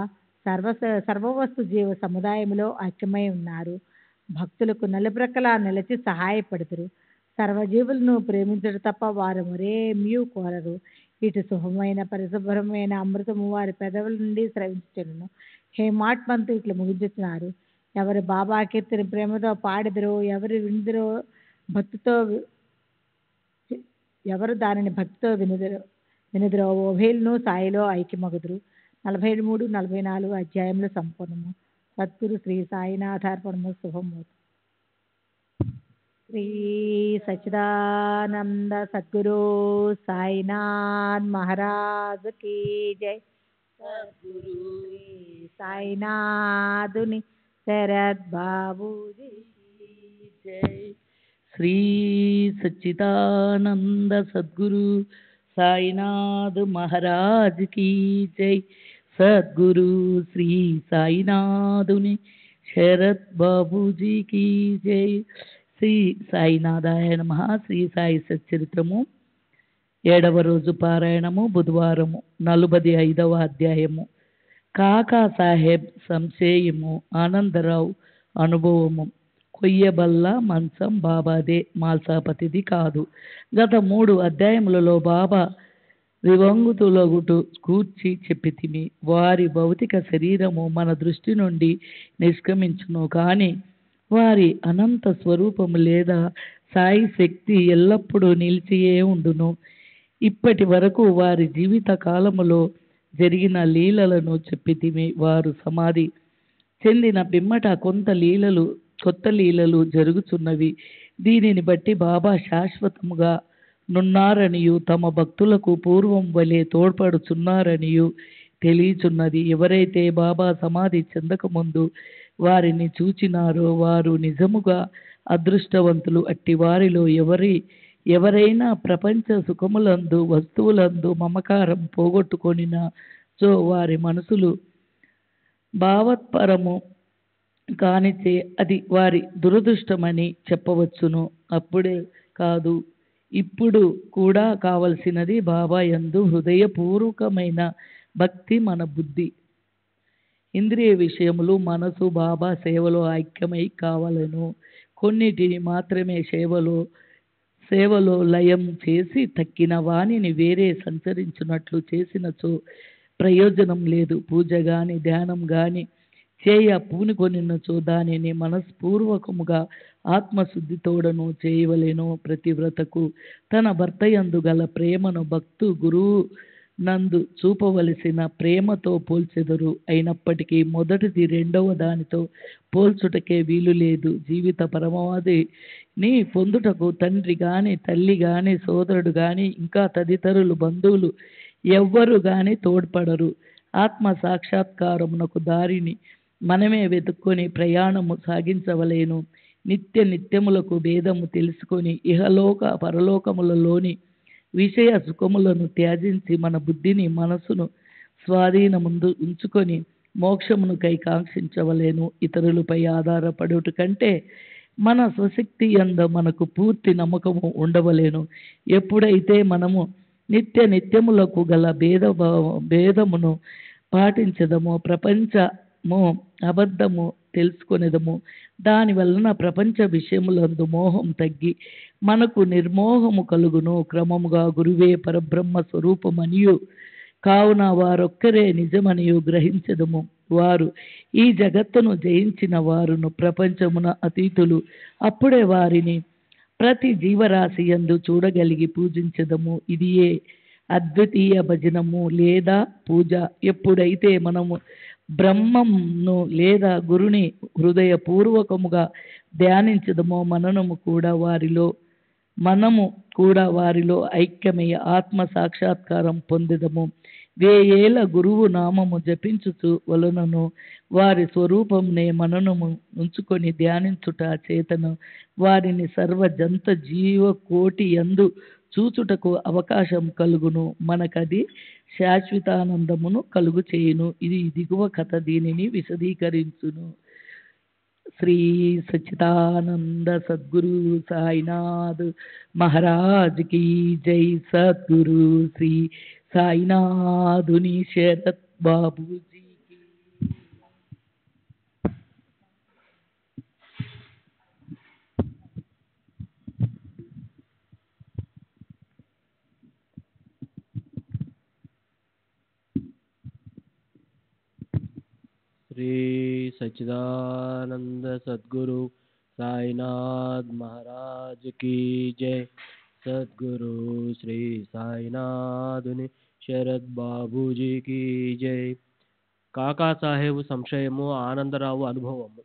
సర్వవస్తు జీవ సముదాయంలో ఐక్యమై ఉన్నారు. భక్తులకు నలుప్రక్కలా నిలిచి సహాయపడుతురు. సర్వజీవులను ప్రేమించడం తప్ప వారు మరేమీ కోరరు. ఇటు శుభమైన పరిశుభ్రమైన అమృతము వారి పెదవుల నుండి స్రవించుచును. హేమాడ్ పంతు ఇట్లా ముగించుతున్నారు. ఎవరు బాబా కీర్తిని ప్రేమతో పాడిదరో, ఎవరు వినిదరో భక్తితో ఎవరు దానిని భక్తితో వినుదరో ఉభయులను సాయిలో ఐక్యమగుదురు. 43, 44 అధ్యాయంలో సంపూర్ణము. సద్గురు శ్రీ సాయినాథార్పణము. శుభమూర్తి. శ్రీ సచ్చిదానంద సద్గురు సాయినాథ్ మహారాజ్ की जय. సద్గురు సాయినాథుని శరత్ బాబూజీ జై. శ్రీ సచ్చిదానంద సద్గురు సాయినాథ్ మహారాజ్ की जय. సద్గురు శ్రీ సాయినాథుని శరత్ బాబూజీ की जय. శ్రీ సాయినాథాయ నమః. శ్రీ సాయి సచ్చరిత్రము 7వ రోజు పారాయణము, బుధవారము, 45వ అధ్యాయము. కాకా సాహెబ్ సంశయము, ఆనందరావు అనుభవము. కొయ్యబల్ల మంచం బాబాదే, మాల్సాపతిది కాదు. గత 3 అధ్యాయములలో బాబా రివంగుతులగుటు కూర్చి చెప్పితిమి. వారి భౌతిక శరీరము మన దృష్టి నుండి నిష్క్రమించును, కానీ వారి అనంత స్వరూపము లేదా సాయి శక్తి ఎల్లప్పుడూ నిలిచియే ఉండును. ఇప్పటి వరకు వారి జీవిత కాలములో జరిగిన లీలలను చెప్పితిమి. వారు సమాధి చెందిన పిమ్మట కొత్త లీలలు జరుగుతున్నవి. దీనిని బట్టి బాబా శాశ్వతముగా నున్నారనియు తమ భక్తులకు పూర్వం వలె తోడ్పడుచున్నారనియు తెలియచున్నది. ఎవరైతే బాబా సమాధి చెందకముందు వారిని చూచినారో వారు నిజముగా అదృష్టవంతులు. అట్టి వారిలో ఎవరైనా ప్రపంచ సుఖములందు వస్తువులందు మమకారం పోగొట్టుకొనిన సో వారి మనసులు భావత్పరము కానిచే అది వారి దురదృష్టమని చెప్పవచ్చును. అప్పుడే కాదు, ఇప్పుడు కూడా కావలసినది బాబా యందు హృదయపూర్వకమైన భక్తి. మన బుద్ధి ఇంద్రియ విషయములు మనసు బాబా సేవలో ఐక్యమై కావాలను. కొన్నిటిని మాత్రమే సేవలో లయం చేసి తక్కిన వాణిని వేరే సంచరించున్నట్లు చేసినచో ప్రయోజనం లేదు. పూజ గాని ధ్యానం గాని చేయ పూనుకొనినచో దానిని మనస్పూర్వకముగా ఆత్మశుద్ధితోడను చేయవలెను. ప్రతివ్రతకు తన భర్త యందు గల ప్రేమను గురువు నందు చూపవలసిన ప్రేమతో పోల్చెదరు. అయినప్పటికీ మొదటిది రెండవ దానితో పోల్చుటకే వీలు లేదు. జీవిత పరమావధిని పొందుటకు తండ్రి గాని తల్లి గాని సోదరుడు గాని ఇంకా తదితరులు బంధువులు ఎవ్వరు గాని తోడ్పడరు. ఆత్మ సాక్షాత్కారమునకు దారిని మనమే వెతుక్కొని ప్రయాణము సాగించవలేను. నిత్యములకు భేదము తెలుసుకొని ఇహలోక పరలోకములలోని విషయ సుఖములను త్యజించి మన బుద్ధిని మనసును స్వాధీనముందు ఉంచుకొని మోక్షమును కాంక్షించవలేను. ఇతరులపై ఆధారపడుట కంటే మన స్వశక్తి యందు మనకు పూర్తి నమ్మకము ఉండవలేను. ఎప్పుడైతే మనము నిత్యములకు గల భేదమును పాటించదమో ప్రపంచము అబద్ధము తెలుసుకొనేదము. దాని వలన ప్రపంచ విషయములందు మోహం తగ్గి మనకు నిర్మోహము కలుగును. క్రమముగా గురువే పరబ్రహ్మ స్వరూపమనియు కావున వారొక్కరే నిజమనియు గ్రహించదము. వారు ఈ జగత్తును జయించిన వారును ప్రపంచమున అతీతులు. అప్పుడే వారిని ప్రతి జీవరాశి యందు చూడగలిగి పూజించదము. ఇదియే అద్వితీయ భజనము లేదా పూజ. ఎప్పుడైతే మనము బ్రహ్మంను లేదా గురుని హృదయపూర్వకముగా ధ్యానించదమో మనము కూడా వారిలో ఐక్యమయ్య ఆత్మ సాక్షాత్కారం పొందెదము. వేయేల గురువు నామము జపించుచు వలనను వారి స్వరూపంనే మననము ఉంచుకొని ధ్యానించుట చేతను వారిని సర్వజంత జీవకోటి యందు చూచుటకు అవకాశం కలుగును. మనకది శాశ్వతానందమును కలుగు చేయును. ఇది దిగువ కథ దీనిని విశదీకరించును. శ్రీ సచ్చిదానంద సద్గురు సాయినాథ్ మహారాజ్ की जय. सद्गुरु श्री साईनाथुनि शरद बाबू जी की. श्री सच्चिदानंद सद्गुरु साईनाथ महाराज की जय. सद्गुरु श्री సాయినాథుని శరద్ బాబూజీ की जय. కాకాసాహెబ్ సంశయము ఆనందరావు అనుభవము.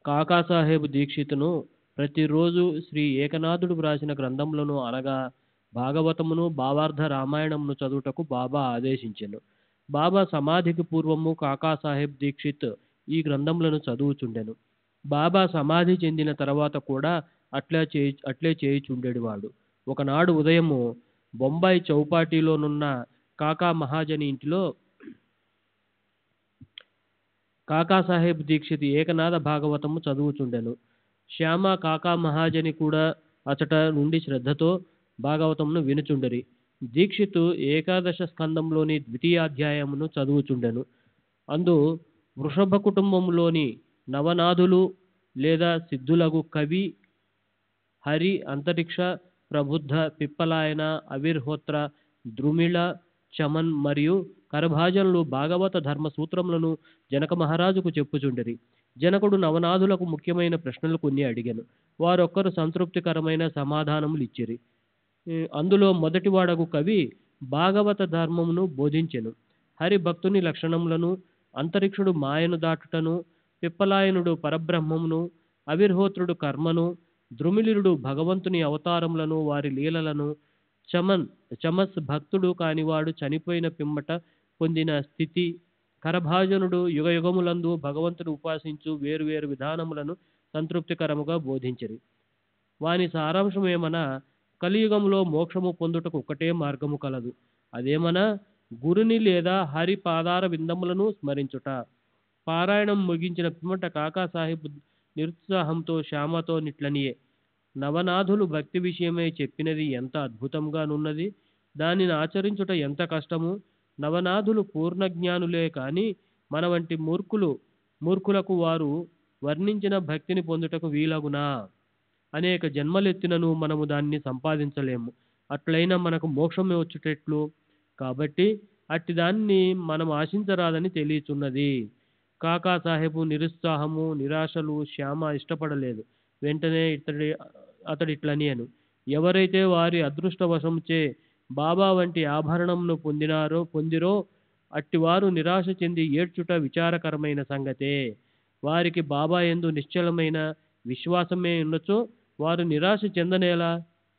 కాకాసాహెబ్ దీక్షితును ప్రతిరోజు శ్రీ ఏకనాథుడు వ్రాసిన గ్రంథములను అనగా భాగవతమును భావార్థ రామాయణమును చదువుటకు బాబా ఆదేశించెను. బాబా సమాధికి పూర్వము కాకాసాహెబ్ దీక్షిత్ ఈ గ్రంథములను చదువుచుండెను. బాబా సమాధి చెందిన తర్వాత కూడా అట్లే చేయుచుండేవాడు. ఒకనాడు ఉదయము బొంబాయి చౌపాటీలోనున్న కాకా మహాజని ఇంటిలో కాకాసాహెబ్ దీక్షిత్ ఏకనాథ భాగవతము చదువుచుండెను. శ్యామ కాకా మహాజని కూడా అచట నుండి శ్రద్ధతో భాగవతమును వినుచుండరి. దీక్షితు ఏకాదశ స్కందంలోని ద్వితీయాధ్యాయమును చదువుచుండెను. అందు వృషభ కుటుంబంలోని నవనాథులు లేదా సిద్ధులగు కవి, హరి, అంతరిక్ష, ప్రబుద్ధ, పిప్పలాయన, అవిర్హోత్ర, ద్రుమిళ, చమన్ మరియు కరభాజనులు భాగవత ధర్మ సూత్రములను జనక మహారాజుకు చెప్పుచుండిరి. జనకుడు నవనాథులకు ముఖ్యమైన ప్రశ్నలు కొన్ని అడిగాను. వారొక్కరు సంతృప్తికరమైన సమాధానములు ఇచ్చిరి. అందులో మొదటివాడగు కవి భాగవత ధర్మమును బోధించెను. హరి భక్తుని లక్షణములను, అంతరిక్షుడు మాయను దాటుటను, పిప్పలాయనుడు పరబ్రహ్మమును, అవిర్హోత్రుడు కర్మను, ద్రుమిళుడు భగవంతుని అవతారములను వారి లీలలను, చమస్ భక్తుడు కానివాడు చనిపోయిన పిమ్మట పొందిన స్థితి, కరభాజనుడు యుగయుగములందు భగవంతుని ఉపాసించు వేరువేరు విధానములను సంతృప్తికరముగా బోధించిరి. వాని సారాంశమేమన కలియుగంలో మోక్షము పొందుటకు ఒకటే మార్గము కలదు. అదేమన గురుని లేదా హరి పాదార విందములను స్మరించుట. పారాయణం ముగించిన పిమ్మట కాకాసాహెబ్ నిరుత్సాహంతో శ్యామతో నిట్లనియే, నవనాథులు భక్తి విషయమై చెప్పినది ఎంత అద్భుతంగానున్నది, దానిని ఆచరించుట ఎంత కష్టము. నవనాథులు పూర్ణజ్ఞానులే కాని మన వంటి మూర్ఖులకు వారు వర్ణించిన భక్తిని పొందుటకు వీలగునా? అనేక జన్మలెత్తినను మనము దాన్ని సంపాదించలేము. అట్లయినా మనకు మోక్షమే వచ్చుటెట్లు? కాబట్టి అట్టి దాన్ని మనం ఆశించరాదని తెలియచున్నది. కాకాసాహెబు నిరుత్సాహము నిరాశలు శ్యామ ఇష్టపడలేదు. వెంటనే అతడిట్లనియను, ఎవరైతే వారి అదృష్టవశముచే బాబా వంటి ఆభరణంను పొందిరో అట్టివారు నిరాశ చెంది ఏడ్చుట విచారకరమైన సంగతే. వారికి బాబా యందు నిశ్చలమైన విశ్వాసమే ఉన్నచో వారు నిరాశ చెందనేలా?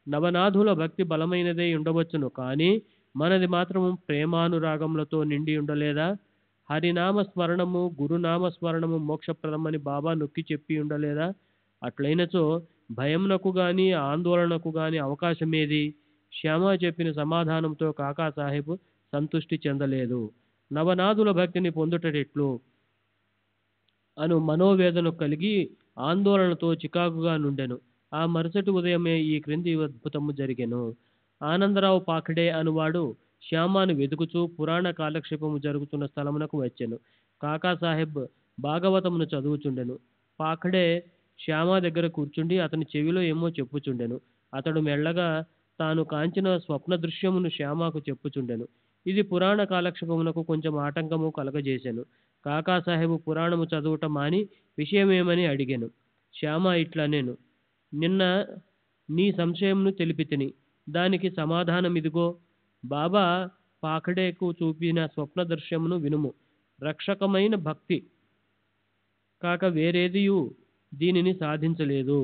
నవనాథుల భక్తి బలమైనదే ఉండవచ్చును, కానీ మనది మాత్రము ప్రేమానురాగములతో నిండి ఉండలేదా? హరినామ స్మరణము గురునామ స్మరణము మోక్షప్రదమని బాబా నొక్కి చెప్పి ఉండలేదా? అట్లయినచో భయమునకు గాని ఆందోళనకు గాని అవకాశమేది? శ్యామ చెప్పిన సమాధానంతో కాకాసాహెబ్ సంతుష్టి చెందలేదు. నవనాథుల భక్తిని పొందుటెట్లు అను మనోవేదన కలిగి ఆందోళనతో చికాకుగా నుండెను. ఆ మరుసటి ఉదయమే ఈ క్రింది అద్భుతము జరిగెను. ఆనందరావు పాఖడే అనువాడు శ్యామాను వెతుకుచూ పురాణ కాలక్షేపము జరుగుతున్న స్థలమునకు వచ్చెను. కాకాసాహెబ్ భాగవతమును చదువుచుండెను. పాఖడే శ్యామ దగ్గర కూర్చుండి అతని చెవిలో ఏమో చెప్పుచుండెను. అతడు మెల్లగా తాను కాంచిన స్వప్న దృశ్యమును శ్యామకు చెప్పుచుండెను. ఇది పురాణ కాలక్షేపమునకు కొంచెం ఆటంకము కలగజేసెను. కాకాసాహెబు పురాణము చదువుట మాని విషయమేమని అడిగెను. శ్యామ ఇట్లనెను, నిన్న నీ సంశయమును తెలిపితిని, దానికి సమాధానమిదిగో. బాబా పాఖడేకు చూపిన స్వప్న దృశ్యమును వినుము. రక్షకమైన భక్తి కాక వేరేదియు దీనిని సాధించలేదు.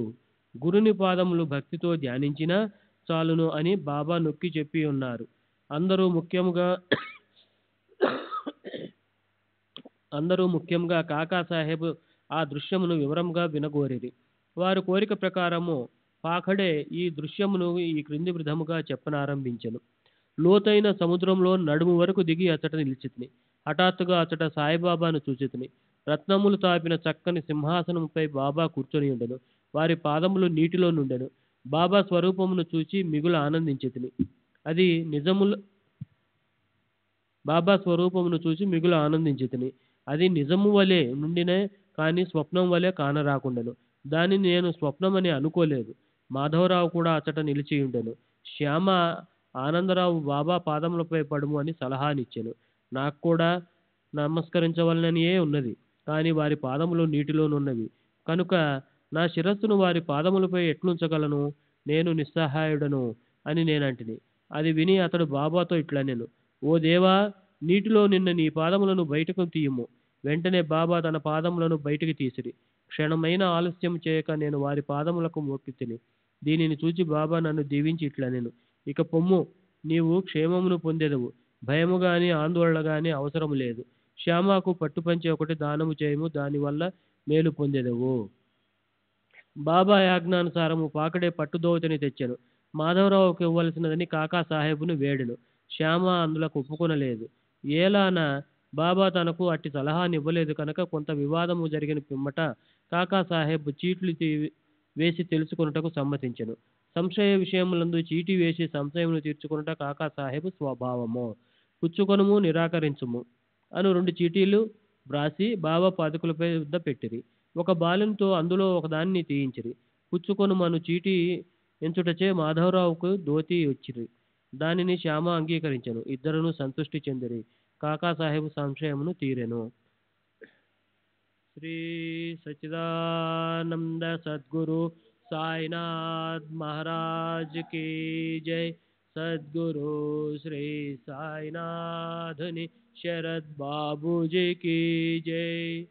గురుని పాదములు భక్తితో ధ్యానించినా చాలును అని బాబా నొక్కి చెప్పి ఉన్నారు. అందరూ ముఖ్యంగా కాకాసాహెబ్ ఆ దృశ్యమును వివరంగా వినగోరిరి. వారి కోరిక ప్రకారము పాఖడే ఈ దృశ్యమును ఈ క్రింది విధముగా చెప్పనారంభించెను. లోతైన సముద్రంలో నడుము వరకు దిగి అచట నిలిచితిని. హఠాత్తుగా అచట సాయిబాబాను చూచితిని. రత్నములు తాపిన చక్కని సింహాసనముపై బాబా కూర్చొని ఉండెను. వారి పాదములు నీటిలో నుండెను. బాబా స్వరూపమును చూచి మిగుల ఆనందించితిని. అది నిజము వలె నుండినే కానీ స్వప్నం వలె కానరాకుండెను. దానిని నేను స్వప్నమని అనుకోలేదు. మాధవరావు కూడా అచట నిలిచియుండెను. శ్యామ ఆనందరావు బాబా పాదములపై పడుము అని సలహానిచ్చెను. నాకు కూడా నమస్కరించవలననియే ఉన్నది, కానీ వారి పాదములు నీటిలోనున్నవి కనుక నా శిరస్సును వారి పాదములపై ఎట్లుంచగలను? నేను నిస్సహాయుడను అని నేనంటిని. అది విని అతడు బాబాతో ఇట్లనెను, ఓ దేవా, నీటిలో నిన్న నీ పాదములను బయటకు తీయుము. వెంటనే బాబా తన పాదములను బయటికి తీసిరి. క్షణమైన ఆలస్యం చేయక నేను వారి పాదములకు మొక్కితిని. దీనిని చూచి బాబా నన్ను దీవించి ఇట్లనెను, ఇక పొమ్ము, నీవు క్షేమమును పొందెదవు. భయము గాని ఆందోళన గాని అవసరము లేదు. శ్యామకు పట్టుపంచి ఒకటి దానము చేయము, దానివల్ల మేలు పొందెదవు. బాబా ఆజ్ఞానుసారము పాకడే పట్టుదోవతిని తెచ్చెను. మాధవరావుకు ఇవ్వవలసినదని కాకాసాహెబును వేడెను. శ్యామ అందులకు ఒప్పుకొనలేదు. ఏలాన బాబా తనకు అట్టి సలహానివ్వలేదు కనుక కొంత వివాదము జరిగిన పిమ్మట కాకాసాహెబ్ చీట్లు వేసి తెలుసుకొనుటకు సమ్మతించెను. సంశయ విషయములందు చీటీ వేసి సంశయమును తీర్చుకొనుట కాకాసాహెబ్ స్వభావము. పుచ్చుకొనుము, నిరాకరించుము అను 2 చీటీలు వ్రాసి బాబా పాదుకులపై వద్ద పెట్టిరి. ఒక బాలెంతో అందులో ఒకదాన్ని తీయించిరి. పుచ్చుకొనుమను చీటీ ఎంచుటచే మాధవరావుకు ధోతి వచ్చిరి. దానిని శ్యామ అంగీకరించెను. ఇద్దరును సంతుష్టి చెందిరి. కాకాసాహెబ్ సంశయమును తీరెను. శ్రీ సచ్చిదానంద సద్గురు సాయినాథ్ మహారాజ్ की जय. सद्गुरु श्री साईनाथनि शरद बाबूजी की जय.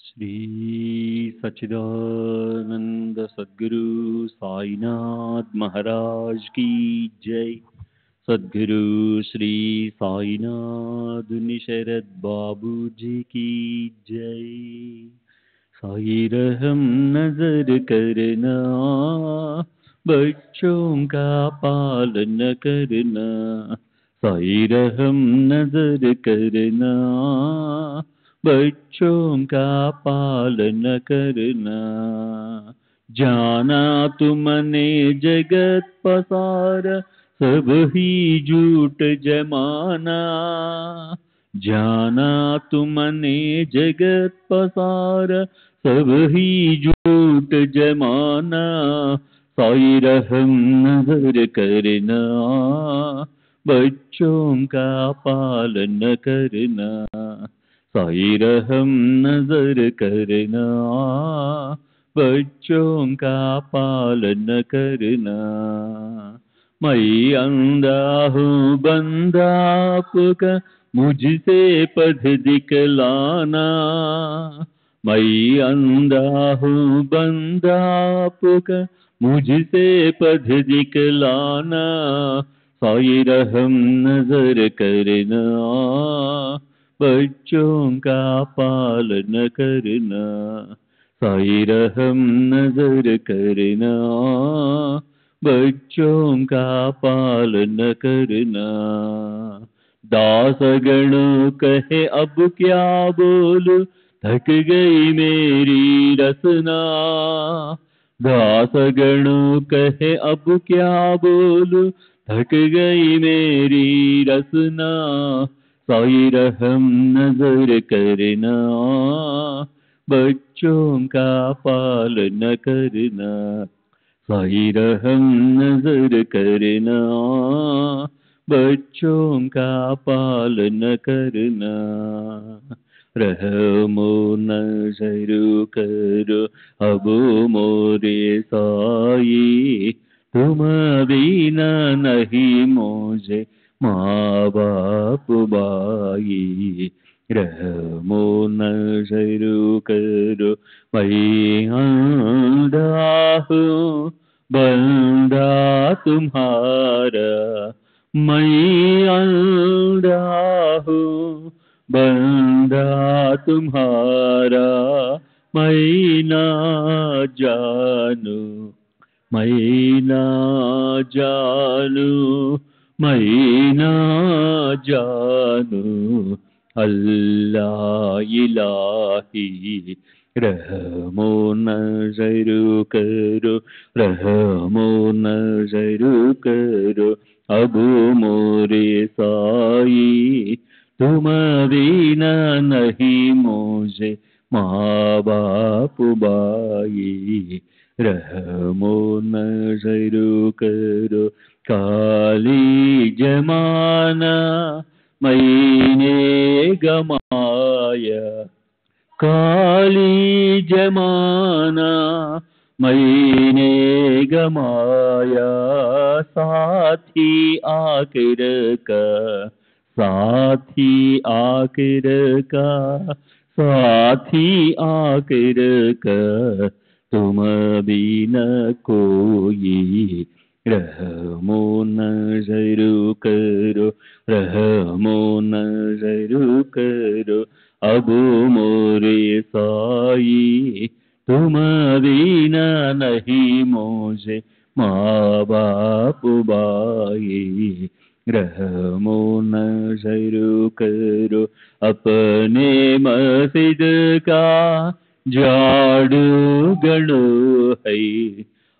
श्री सच्चिदानंद सद्गुरु साईनाथ महाराज की जय। सद्गुरु श्री साईनाथ शरद बाबू जी की जय। साई रहम नजर करना, बच्चों का पालन करना। साई रहम नजर करना, बच्चों का पालन करना। जाना तुमने जगत पसारा, सब ही झूठ जमाना। जाना तुमने जगत पसारा, सब ही झूठ जमाना। साई रहम नजर करना, बच्चों का पालन करना। साई रहम नजर करना, बच्चों का पालन करना। मैं अंधा हूँ बंदा आपका, मुझसे पथ दिखलाना। मैं अंधा हूँ बंदा आपका, मुझसे पथ दिखलाना। साई रहम नजर करना, बच्चों का पालन करना। साई रहम नजर करना, बच्चों का पालन करना। दास गण कहे अब क्या बोलूं, थक गई मेरी रसना। दास गण कहे अब क्या बोलूं, थक गई मेरी रसना। साई रहम नजर करना, बच्चों का पालन करना। साई रहम नजर करना, बच्चों का पालन करना। रहमो नजर करो अब मोरे साई, तुम बिना नहीं मुझे माँ बाप बाई। रहमो नजर करो मैं अंधा हूँ बंदा तुम्हारा। मैं अंधा हूँ बंदा तुम्हारा। मैं ना जानू, मैं ना जानू, मैं ना जानू अल्लाह इलाही। रहमो नजर करो, रहमो नजर करो अब मोरे साई, तुम बिना नहीं मुझे माँ बाप बाई। रहमो नजर करो काली जमाना मैंने गमाया। काली जमाना मैंने गमाया, साथी आखिर का, साथी आखिर का, साथी आखिर का तुम बिना कोई। रहमो नजर करो, रहमो नजर करो अब मोरे साई, तुम बिना नहीं मुझे माँ बाप बाई। रहमो नजर करो अपने मस्जिद का झाड़ू गड़ो है,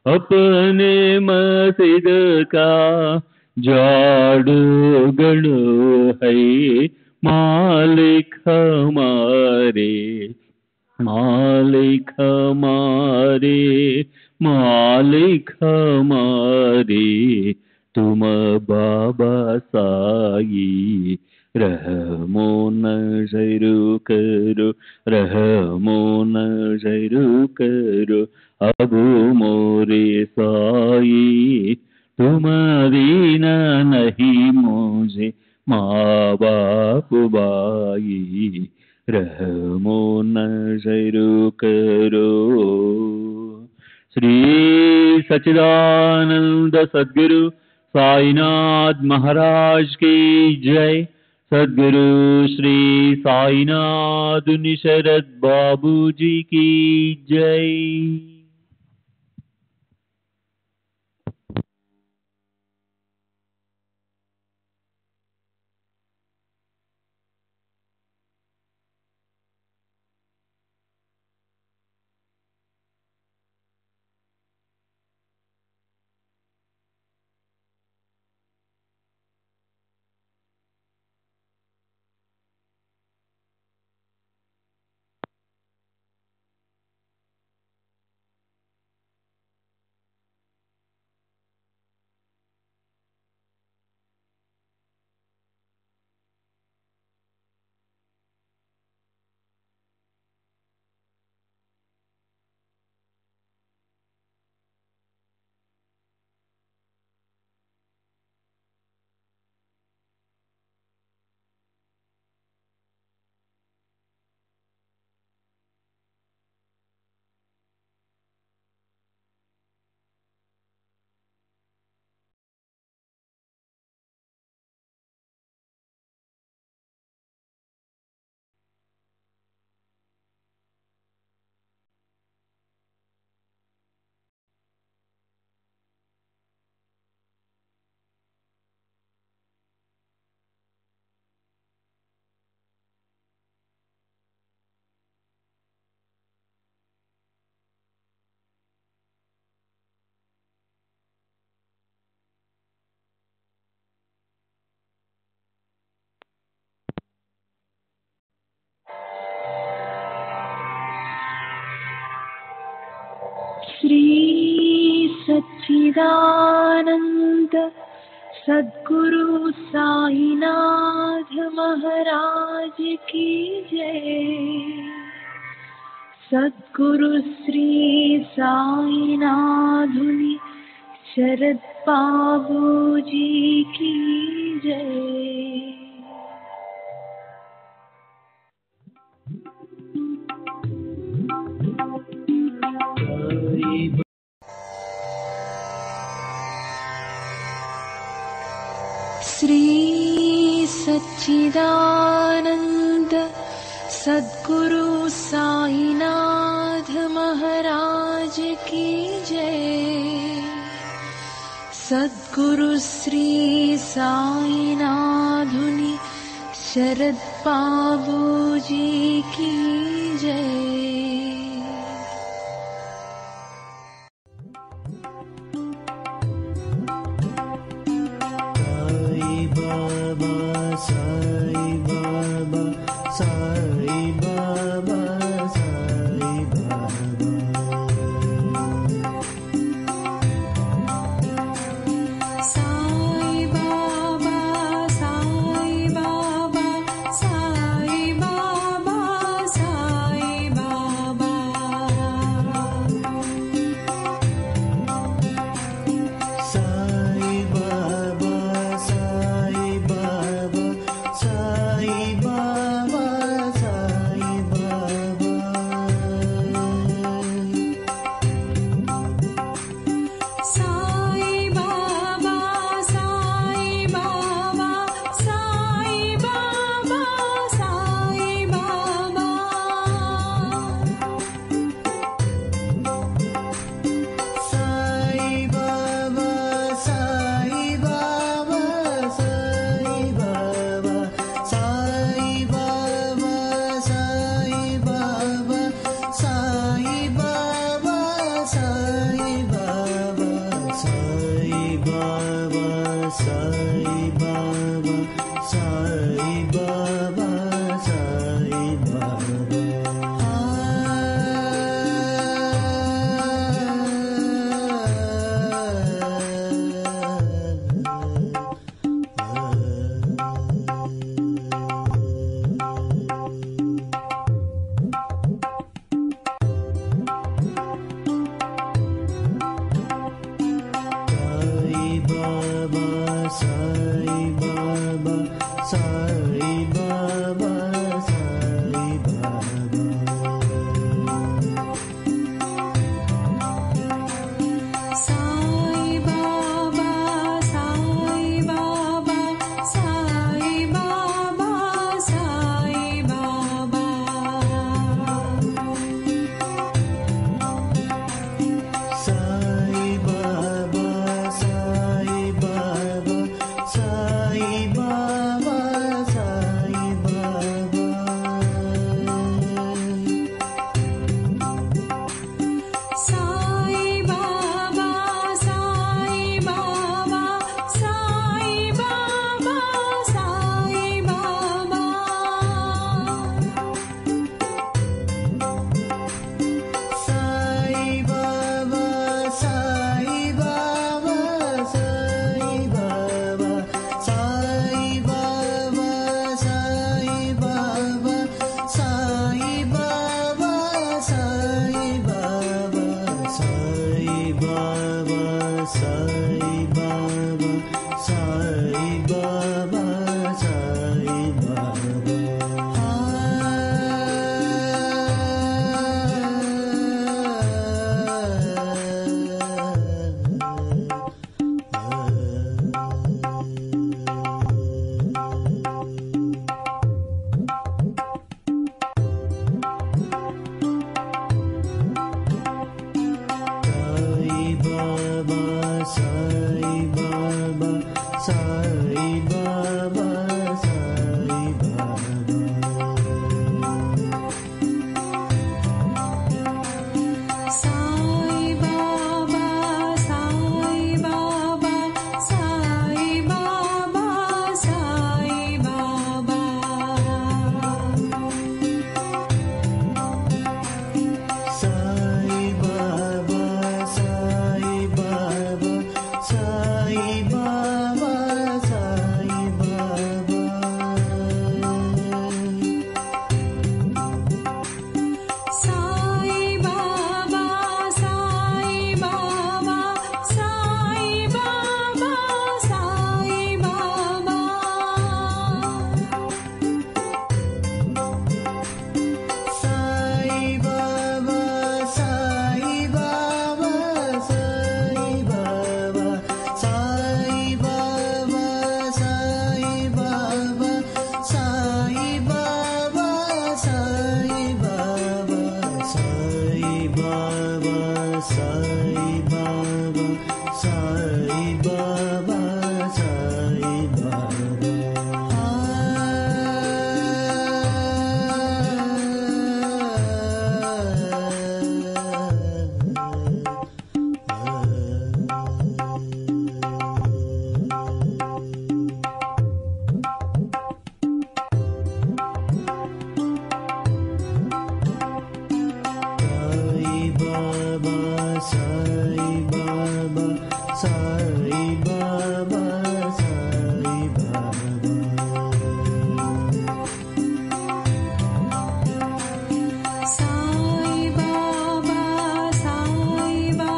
अपने मस्जिद का झाड़ू गड़ो है। मालिक हमारे, मालिक हमारे, मालिक हमारे तुम बाबा साई। रहमो नजर करो, रहमो नजर करो अब मोरे साई, तुम बिना नहीं मुझे माँ बाप बाई। रहमो नजर करो। श्री सच्चिदानंद सद्गुरु साईनाथ महाराज की जय। सद्गुरु श्री साईनाथ शरद बाबू जी की जय। श्री सच्चिदानंद सद्गुरु साईनाथ महाराज की जय। सद्गुरु श्री साईनाथुनि शरद बाबू जी की जय। श्री सच्चिदानंद सद्गुरु साईनाथ महाराज की जय। सद्गुरु श्री साईनाथुनि शरद बाबू जी की जय। Sai